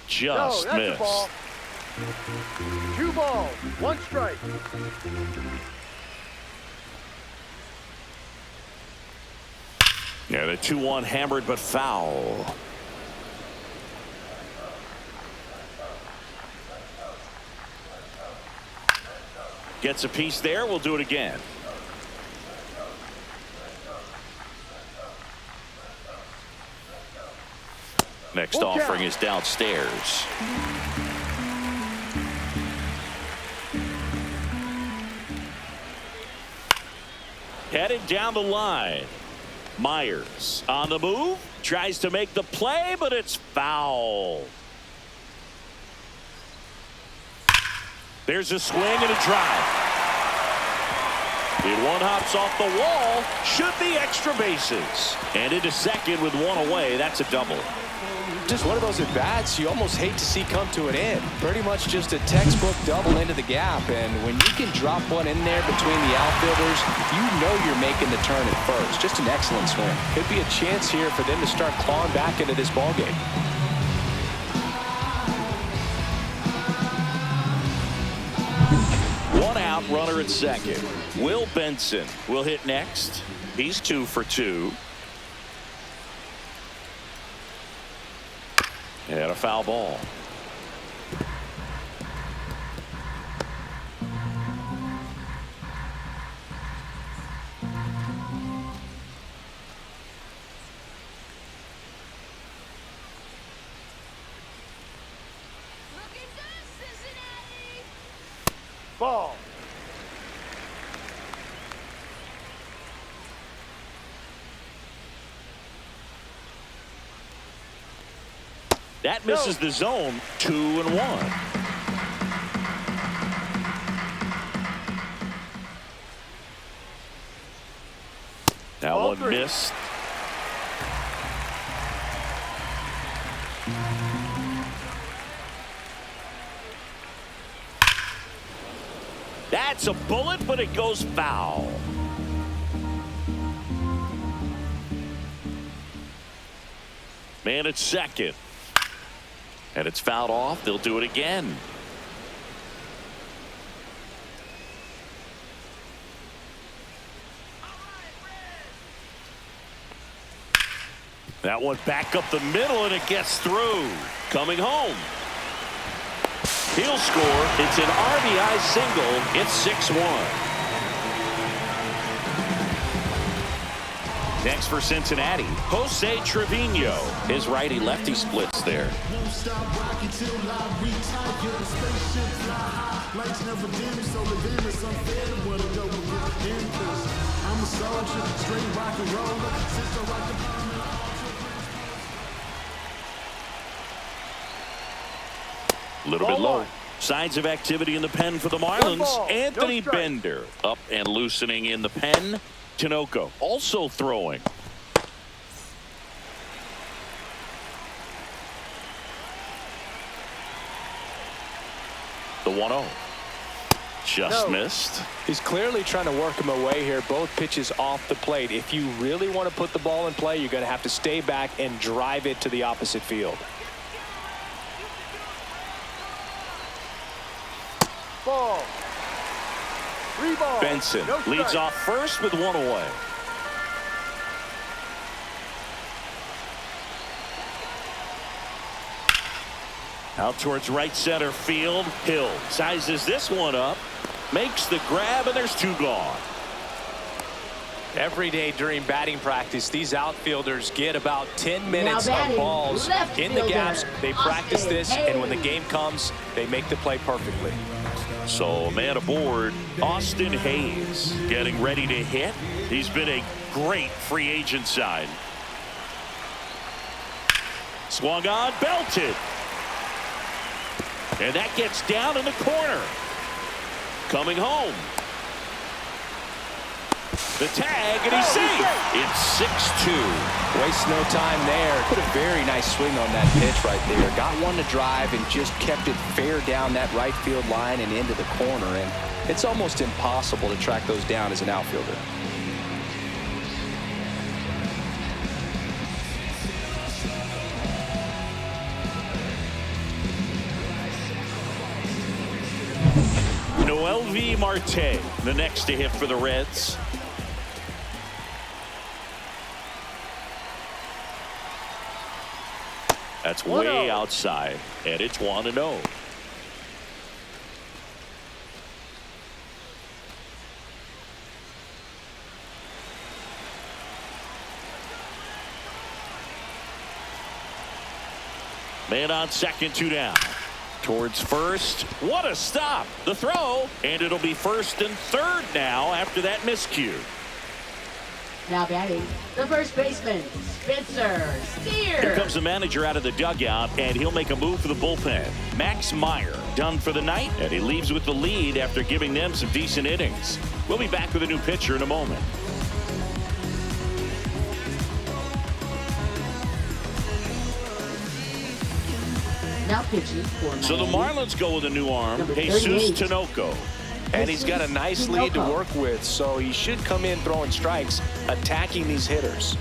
Just that's missed. a ball. 2 balls. 1 strike. Yeah, the 2-1 hammered but foul. Gets a piece there. We'll do it again. Next offering is downstairs. Headed down the line. Myers on the move. Tries to make the play, but it's foul. There's a swing and a drive. The one hops off the wall. Should be extra bases. And into second with one away. That's a double. Just one of those at-bats you almost hate to see come to an end. Pretty much just a textbook double into the gap. And when you can drop one in there between the outfielders, you know you're making the turn at first. Just an excellent swing. Could be a chance here for them to start clawing back into this ballgame. One out, runner at second. Will Benson will hit next. He's 2 for 2. And a foul ball. Ball. That misses the zone. 2-1. That Ball one 3. missed. That's a bullet, but it goes foul. Man at second. And it's fouled off. They'll do it again. That one back up the middle, and it gets through. Coming home. He'll score. It's an RBI single. It's 6-1. Next for Cincinnati, Jose Trevino. His righty-lefty splits there. A little bit low. Signs of activity in the pen for the Marlins. Anthony Bender up and loosening in the pen. Tinoco also throwing. The 1-0. Just missed. He's clearly trying to work him away here. Both pitches off the plate. If you really want to put the ball in play, you're going to have to stay back and drive it to the opposite field. Ball. Benson leads off first with one away. Out towards right center field. Hill sizes this one up, makes the grab, and there's 2 gone. Every day during batting practice, these outfielders get about 10 minutes of balls in the gaps. They practice this, and when the game comes, they make the play perfectly. So, man aboard, Austin Hayes getting ready to hit. He's been a great free agent sign. Swung on, belted. And that gets down in the corner. Coming home. The tag, and he's safe. It's 6-2. Waste no time there. Put a very nice swing on that pitch right there. Got one to drive and just kept it fair down that right field line and into the corner. And it's almost impossible to track those down as an outfielder. Noelvi Marte, the next to hit for the Reds. That's way outside, and it's 1-0. Man on second, 2 down. Towards first. What a stop. The throw, and it'll be first and third now after that miscue. Now batting, the first baseman, Spencer Steer. Here comes the manager out of the dugout, and he'll make a move for the bullpen. Max Meyer done for the night, and he leaves with the lead after giving them some decent innings. We'll be back with a new pitcher in a moment. Now pitching for Miami. So the Marlins go with a new arm, Number Jesus 38. Tinoco. And he's got a nice lead to work with, so he should come in throwing strikes, attacking these hitters.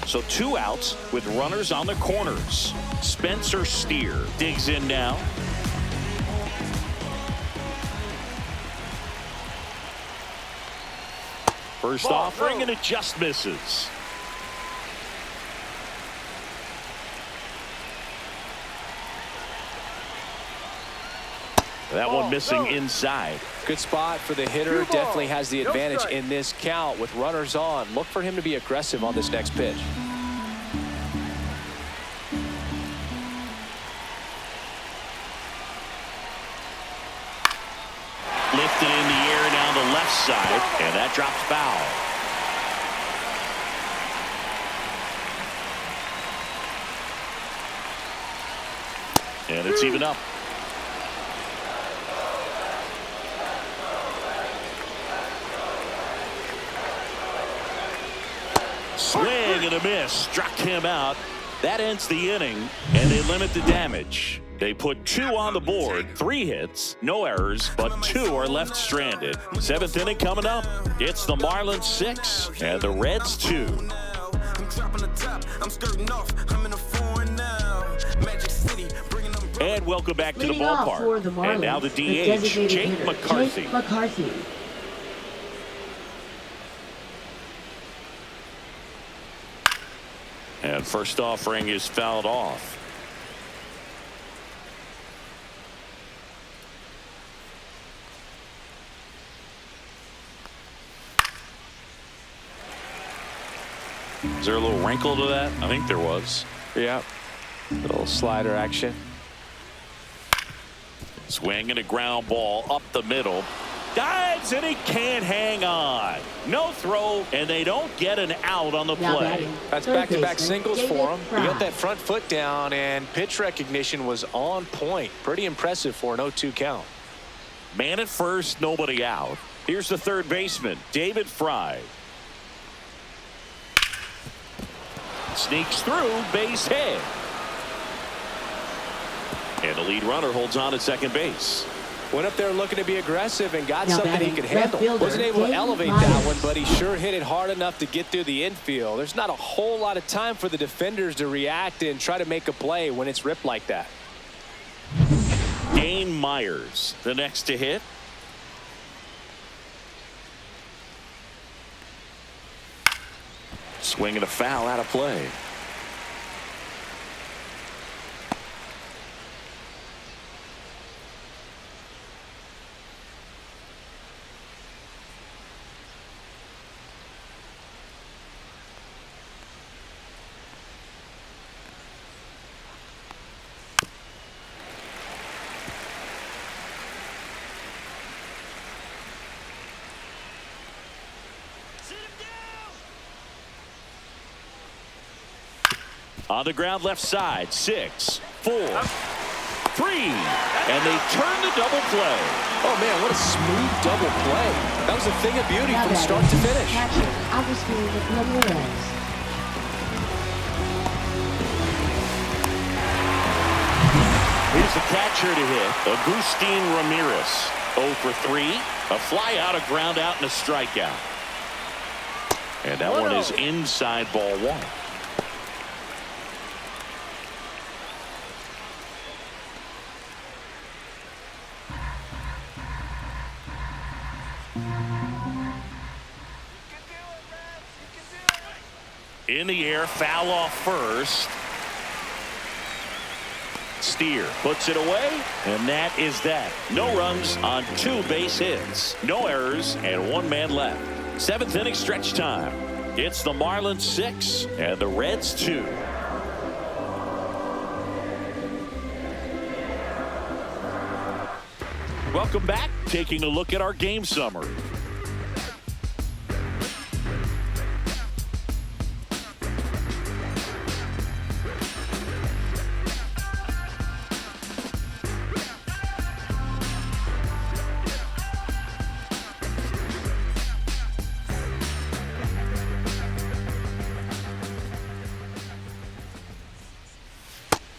So 2 outs with runners on the corners. Spencer Steer digs in now. First offering, and it just misses. That one missing inside. Good spot for the hitter. Definitely has the advantage in this count with runners on. Look for him to be aggressive on this next pitch. Lifted in the air down the left side, and that drops foul. And it's even up. Swing and a miss. Struck him out. That ends the inning, and they limit the damage. They put 2 on the board, 3 hits, no errors, but 2 are left stranded. 7th inning coming up. It's the Marlins 6 and the Reds 2. And welcome back to the Leading off for the ballpark. Marlins, And now the the DH, designated Jake hitter, McCarthy. Jake McCarthy. And first offering is fouled off. Is there a little wrinkle to that? I think there was. Yeah. Little slider action. Swing and a ground ball up the middle. Dives, and he can't hang on. No throw, and they don't get an out on the Now play. batting, That's third back-to-back baseman, singles David for him. He Fry. got that front foot down, and pitch recognition was on point. Pretty impressive for an 0-2 count. Man at first, nobody out. Here's the third baseman, David Fry. Sneaks through, base hit. And the lead runner holds on at second base. Went up there looking to be aggressive and got Now something he batting, could left handle. fielder, Wasn't able to Dave elevate Myers. that one, but he sure hit it hard enough to get through the infield. There's not a whole lot of time for the defenders to react and try to make a play when it's ripped like that. Dane Myers, the next to hit. Swing and a foul out of play. On the ground left side, 6, 4, 3, and they turn the double play. Oh, man, what a smooth double play. That was a thing of beauty Now from batting, start to finish. catcher, Agustin Ramirez. Here's the catcher to hit, Agustin Ramirez. 0 for 3, a fly out, a ground out, and a strikeout. And that one is inside ball 1. In the air, foul off first. Steer puts it away, and that is that. No runs on 2 base hits, no errors, and 1 man left. 7th inning stretch time. It's the Marlins 6 and the Reds 2. Welcome back. Taking a look at our game summary.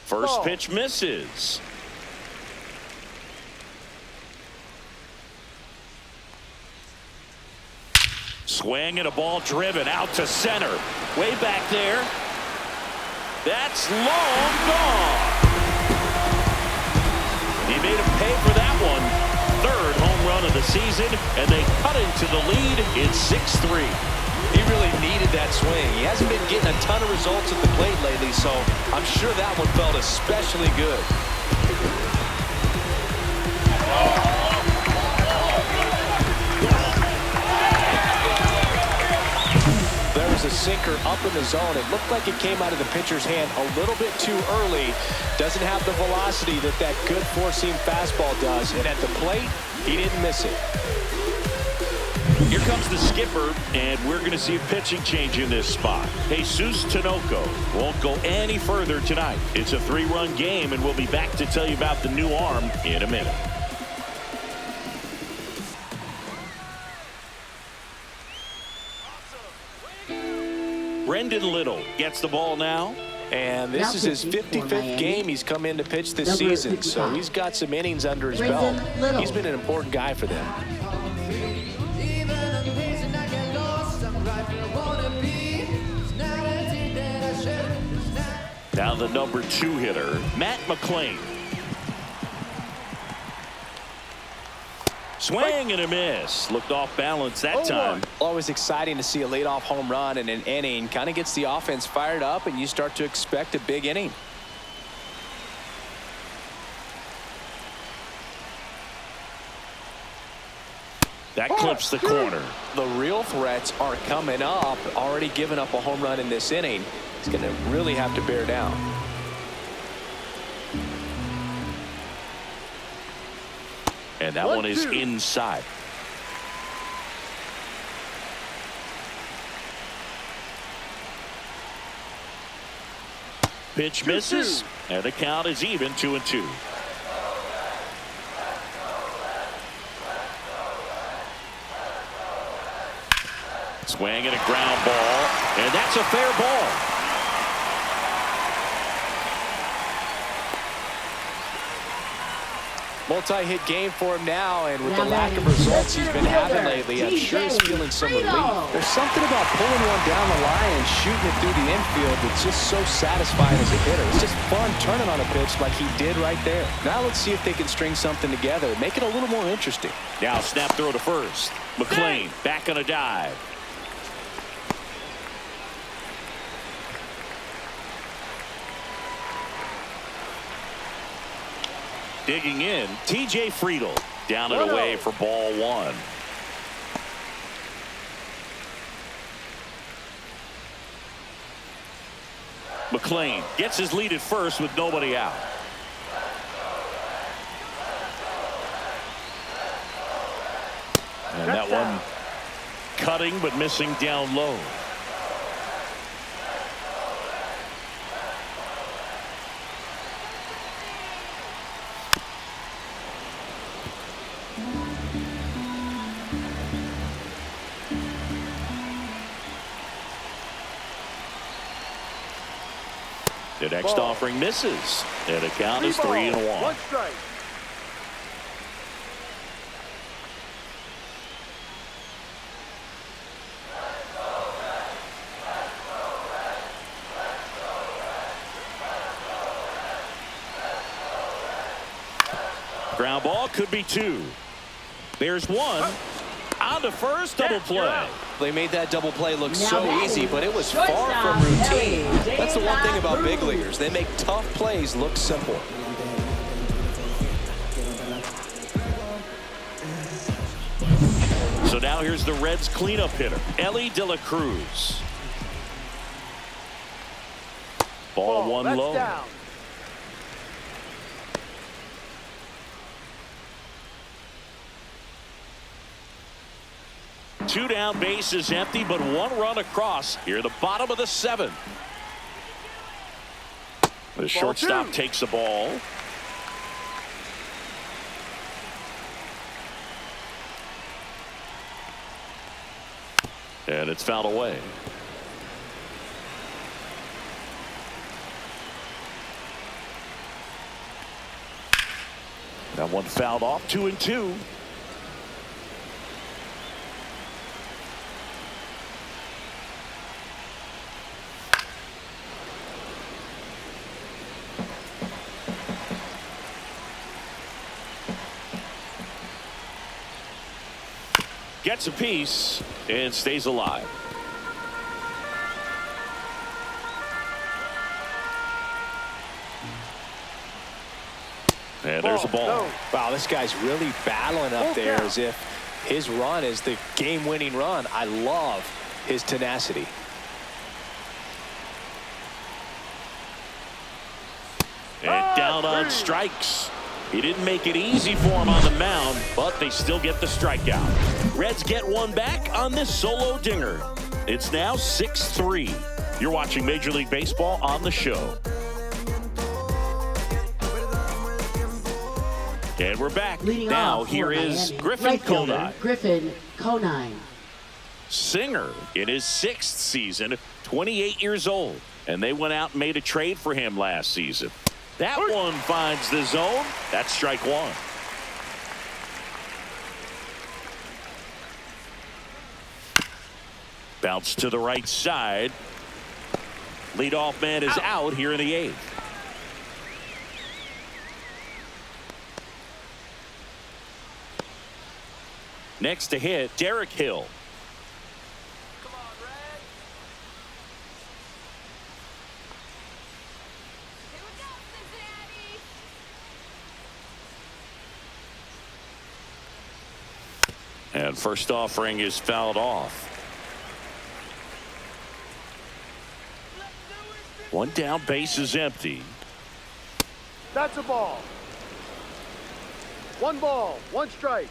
First pitch misses. Swing and a ball driven out to center. Way back there. That's long gone. He made him pay for that one. Third home run of the season, and they cut into the lead in 6-3. He really needed that swing. He hasn't been getting a ton of results at the plate lately, so I'm sure that one felt especially good. There was a sinker up in the zone. It looked like it came out of the pitcher's hand a little bit too early. Doesn't have the velocity that good four-seam fastball does. And at the plate, he didn't miss it. Here comes the skipper, and we're going to see a pitching change in this spot. Jesus Tinoco won't go any further tonight. It's a 3-run game, and we'll be back to tell you about the new arm in a minute. Brendan Little gets the ball now. And this is his 55th game he's come in to pitch this season, so he's got some innings under his belt. He's been an important guy for them. Now the number 2 hitter, Matt McClain. Swing and a miss. Looked off balance that time. Always exciting to see a leadoff home run in an inning. Kind of gets the offense fired up, and you start to expect a big inning. That clips the corner. The real threats are coming up. Already given up a home run in this inning. He's going to really have to bear down. And that one is inside. Pitch misses, and the count is even 2-2. Swing and a ground ball, and that's a fair ball. Multi-hit game for him now, and with the lack of results he's been having lately, I'm sure he's feeling some relief. There's something about pulling one down the line and shooting it through the infield that's just so satisfying as a hitter. It's just fun turning on a pitch like he did right there. Now let's see if they can string something together, make it a little more interesting. Now snap throw to first. McClain back on a dive. Digging in, TJ Friedel down and away for ball 1. McClain gets his lead at first with nobody out. And that one cutting but missing down low. The next offering misses, and the count is 3-1. 1 strike. Ground ball could be 2. There's 1. On to first, double play. They made that double play look so easy, but it was far from routine. That's the one thing about big leaguers. They make tough plays look simple. So now here's the Reds cleanup hitter, Ellie De La Cruz. Ball 1 low. 2 down, bases empty, but 1 run across here, the bottom of the 7th. The shortstop takes the ball. And it's fouled away. That one fouled off. 2-2. Gets a piece and stays alive. And there's a ball. Wow, this guy's really battling up there as if his run is the game-winning run. I love his tenacity. And down on strikes. He didn't make it easy for him on the mound, but they still get the strikeout. Reds get one back on this solo dinger. It's now 6-3. You're watching Major League Baseball on the show. And we're back. Leading now off here for is Miami, Griffin right fielder, Conine. Griffin Conine. Singer in his 6th season, 28 years old. And they went out and made a trade for him last season. That one finds the zone. That's strike 1. Bounce to the right side. Leadoff man is out here in the 8th. Next to hit, Derek Hill. And first offering is fouled off. 1 down, base is empty. That's a ball. 1 ball, 1 strike.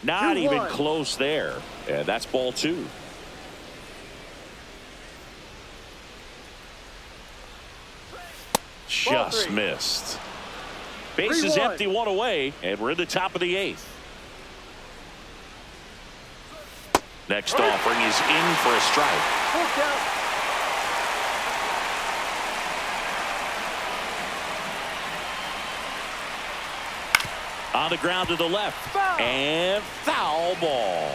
Not even 2-1. close there. And that's ball 2. Just 3. missed. Base is 3-1. empty, 1 away, and we're in the top of the 8th. Next offering is in for a strike. Full count. On the ground to the left. Foul. And foul ball.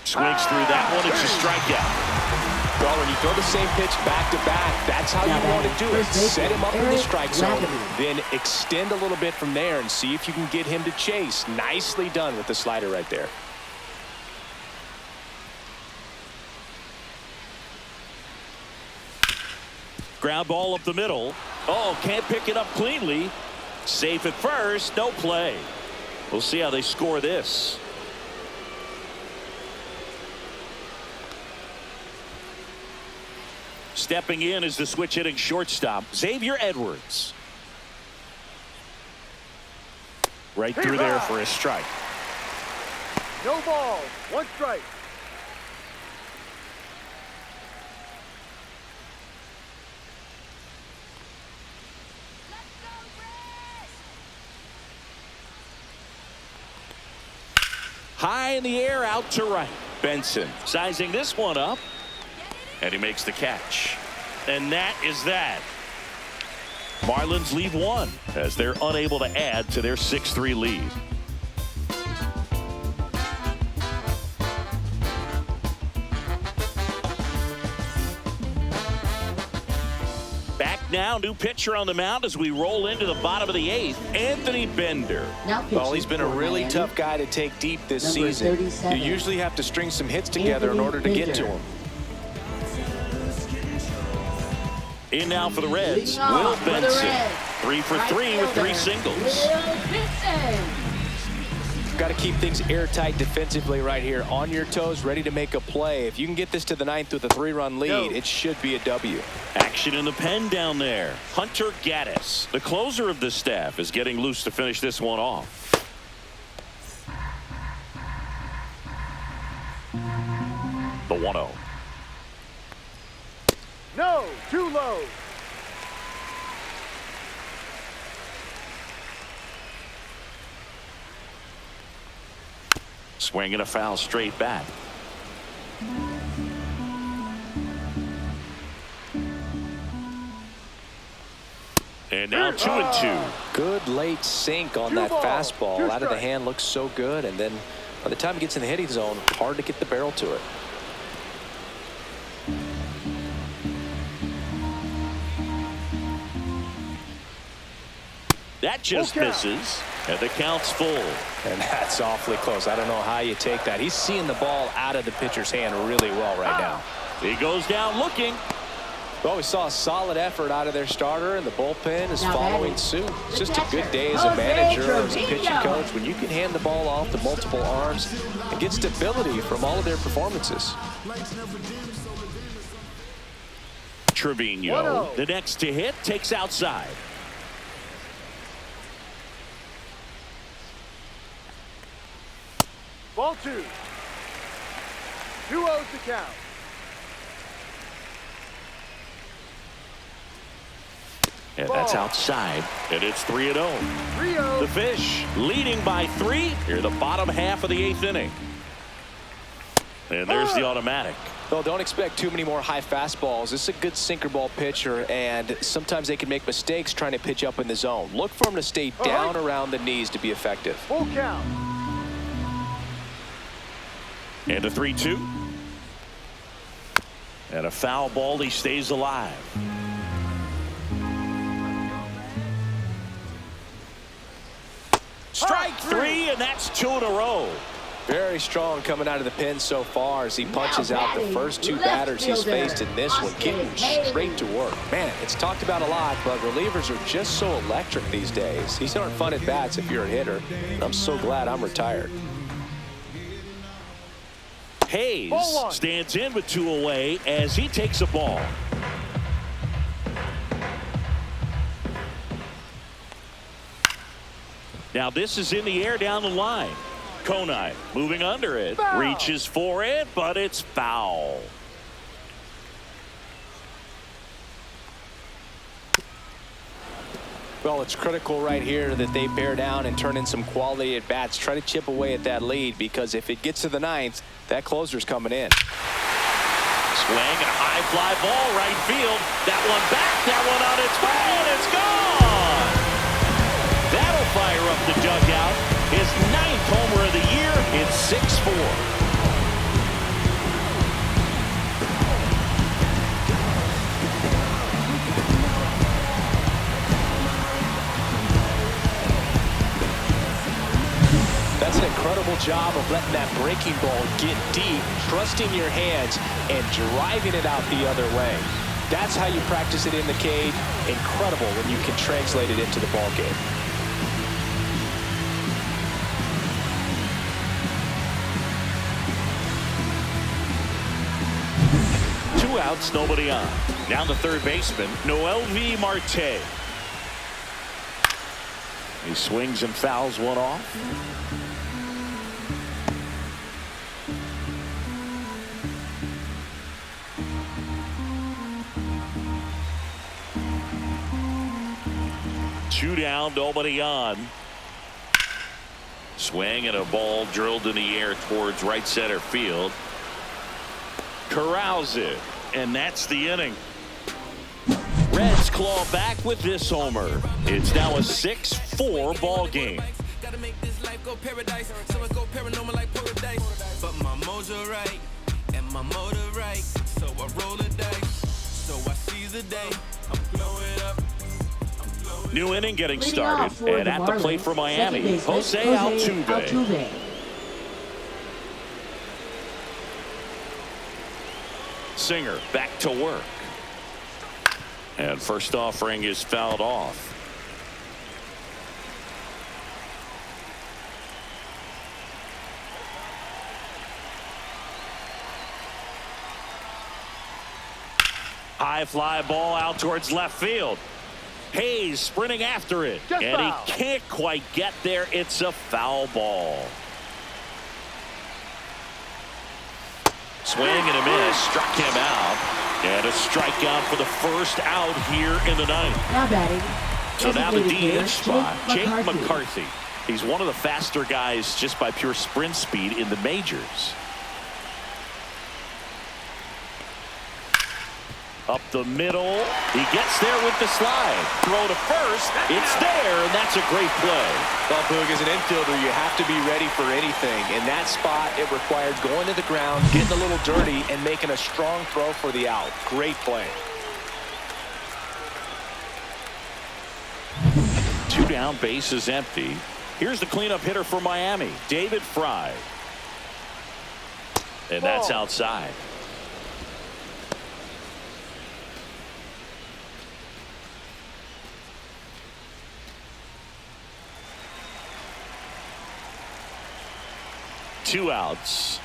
Swings through that one. It's a strikeout. Well, when you throw the same pitch back-to-back, that's how you want to do it. Set him up in the strike zone, then extend a little bit from there and see if you can get him to chase. Nicely done with the slider right there. Ground ball up the middle. Oh, can't pick it up cleanly. Safe at first. No play. We'll see how they score this. Stepping in is the switch hitting shortstop, Xavier Edwards. Right through there for a strike. No ball, 1 strike. High in the air, out to right. Benson sizing this one up. And he makes the catch. And that is that. Marlins lead 1 as they're unable to add to their 6-3 lead. Back now, new pitcher on the mound as we roll into the bottom of the 8th, Anthony Bender. Well, he's been a really tough guy to take deep this season. You usually have to string some hits together in order to get to him. In now for the Reds, Will Benson. 3 for 3 with 3 singles. Got to keep things airtight defensively right here. On your toes, ready to make a play. If you can get this to the ninth with a 3-run lead, it should be a W. Action in the pen down there. Hunter Gaddis, the closer of the staff, is getting loose to finish this one off. The 1-0. No, too low. Swing and a foul straight back. And now 2-2. Good late sink on that fastball. Out of the hand, looks so good. And then by the time it gets in the hitting zone, hard to get the barrel to it. That just misses, and the count's full. And that's awfully close. I don't know how you take that. He's seeing the ball out of the pitcher's hand really well right now. He goes down looking. Well, we saw a solid effort out of their starter, and the bullpen is following suit. It's just a good day as a manager, as a pitching coach, when you can hand the ball off to multiple arms and get stability from all of their performances. Trevino, the next to hit, takes outside. Ball 2. 2-0 to count. And that's outside, and it's 3-0. 3-0. The Fish leading by 3 here, the bottom half of the 8th inning. And there's the automatic. Well, don't expect too many more high fastballs. This is a good sinker ball pitcher, and sometimes they can make mistakes trying to pitch up in the zone. Look for him to stay down around the knees to be effective. Full count. And a 3-2. And a foul ball. He stays alive. Strike 3, and that's 2 in a row. Very strong coming out of the pen so far as he punches out the first 2 batters he's faced in this one, getting straight to work. Man, it's talked about a lot, but relievers are just so electric these days. These aren't fun at bats if you're a hitter, and I'm so glad I'm retired. Hayes stands in with 2 away as he takes a ball. Now this is in the air down the line. Conine moving under it, reaches for it, but it's foul. Well, it's critical right here that they bear down and turn in some quality at bats. Try to chip away at that lead, because if it gets to the 9th, that closer's coming in. Swing and a high fly ball right field. That one back, that one on its way, and it's gone. That'll fire up the dugout. His 9th homer of the year. It's 6-4. That's an incredible job of letting that breaking ball get deep, trusting your hands, and driving it out the other way. That's how you practice it in the cage. Incredible when you can translate it into the ball game. Two outs, nobody on. Down the third baseman, Noel V. Marte. He swings and fouls one off. Two down, nobody on. Swing and a ball drilled in the air towards right center field. Corrals it, and that's the inning. Reds claw back with this homer. It's now a 6-4 ball game. Gotta make this life go paradise, so I go paranormal like paradise. But my mojo right, and my motor right, so I roll the dice. So I seize the day, I'm blowing up. New inning getting started, and at the plate for Miami, Jose Altuve. Singer back to work. And first offering is fouled off. High fly ball out towards left field. Hayes sprinting after it. Just and foul. he can't quite get there. It's a foul ball. Swing and a miss. Struck him out. And a strikeout for the first out here in the ninth. Now batting. So now the designated DH hitter, spot. Jake McCarthy. He's one of the faster guys just by pure sprint speed in the majors. Up the middle. He gets there with the slide. Throw to first. It's there, and that's a great play. Well, Boog, as an infielder, you have to be ready for anything. In that spot, it required going to the ground, getting a little dirty, and making a strong throw for the out. Great play. 2 down, base is empty. Here's the cleanup hitter for Miami, David Fry. And that's outside. Two outs.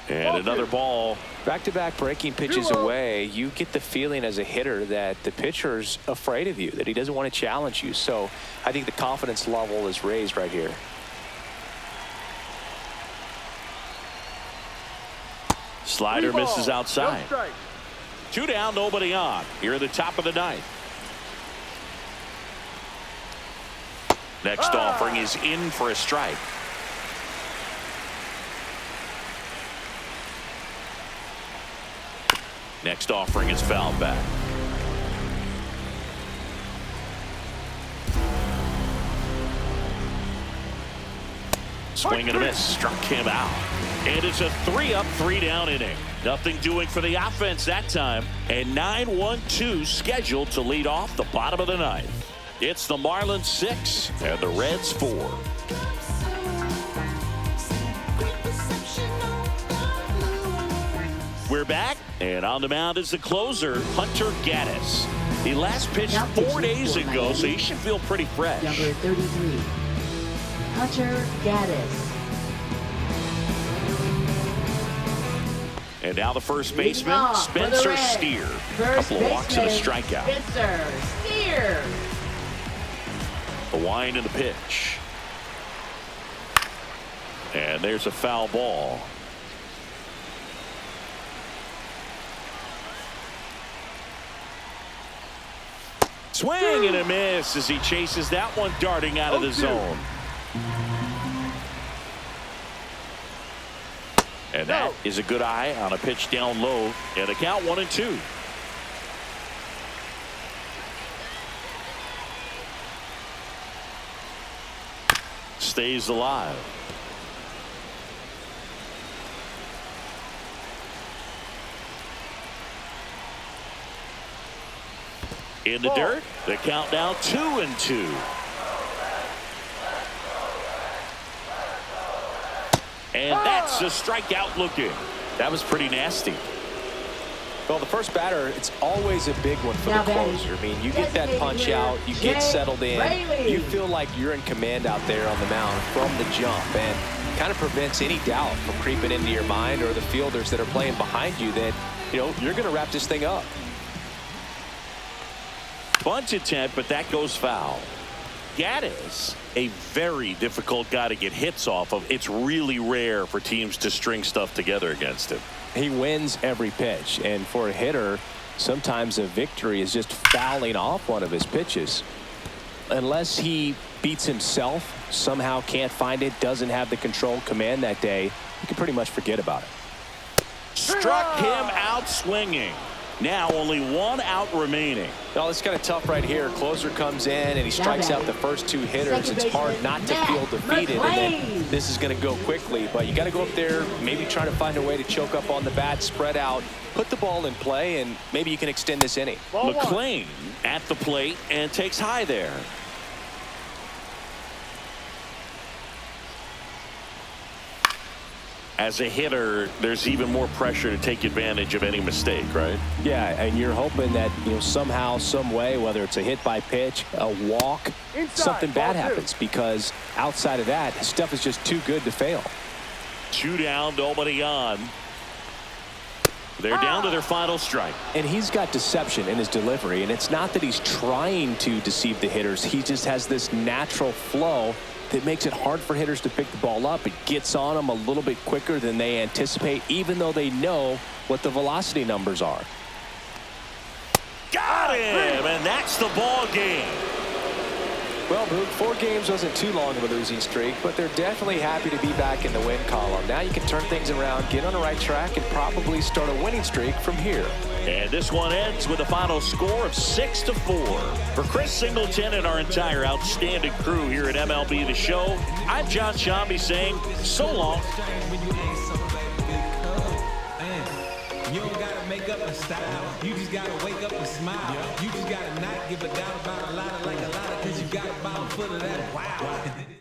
And another ball. Back-to-back breaking pitches away, you get the feeling as a hitter that the pitcher's afraid of you, that he doesn't want to challenge you. So I think the confidence level is raised right here. Slider misses outside. No strike. 2 down, nobody on. Here at the top of the ninth. Next offering is in for a strike. Next offering is fouled back. Swing and a miss. Struck him out. And it's a 3-up, 3-down inning. Nothing doing for the offense that time. And 9-1-2 scheduled to lead off the bottom of the ninth. It's the Marlins 6 and the Reds 4. We're back, and on the mound is the closer, Hunter Gaddis. He last pitched 4 days ago, so he should feel pretty fresh. Number 33, Hunter Gaddis. And now the first baseman, Spencer Steer. A couple of walks and a strikeout. Spencer Steer. The wind and the pitch. And there's a foul ball. Swing and a miss as he chases that one darting out of the zone. And that is a good eye on a pitch down low. And a count 1-2. Stays alive. In the dirt, the count now 2-2. And that's a strikeout looking. That was pretty nasty. Well, the first batter, it's always a big one for the closer. I mean, you get that punch out, you get settled in, you feel like you're in command out there on the mound from the jump, and kind of prevents any doubt from creeping into your mind or the fielders that are playing behind you that, you know, you're going to wrap this thing up. Bunt attempt, but that goes foul. Gaddis, a very difficult guy to get hits off of. It's really rare for teams to string stuff together against him. He wins every pitch, and for a hitter, sometimes a victory is just fouling off one of his pitches. Unless he beats himself, somehow can't find it, doesn't have the control command that day, you can pretty much forget about it. Struck him out swinging. Now only 1 out remaining. Well, it's kind of tough right here. Closer comes in and he strikes out the first 2 hitters. It's hard not to feel defeated, and then this is going to go quickly. But you got to go up there, maybe try to find a way to choke up on the bat, spread out, put the ball in play, and maybe you can extend this inning. McClain at the plate and takes high there. As a hitter, there's even more pressure to take advantage of any mistake, right? Yeah, and you're hoping that, you know, somehow, some way, whether it's a hit by pitch, a walk, something bad happens, because outside of that, stuff is just too good to fail. 2 down, nobody on. They're down to their final strike. And he's got deception in his delivery, and it's not that he's trying to deceive the hitters. He just has this natural flow that makes it hard for hitters to pick the ball up. It gets on them a little bit quicker than they anticipate, even though they know what the velocity numbers are. Got him, and that's the ball game. Well, Boog, 4 games wasn't too long of a losing streak, but they're definitely happy to be back in the win column. Now you can turn things around, get on the right track, and probably start a winning streak from here. And this one ends with a final score of 6-4. For Chris Singleton and our entire outstanding crew here at MLB The Show, I'm John Shambi saying so long. You don't gotta make up a style. You just gotta wake up and smile. You just gotta not give a doubt about a lot of cause you got a bottom foot of that wow.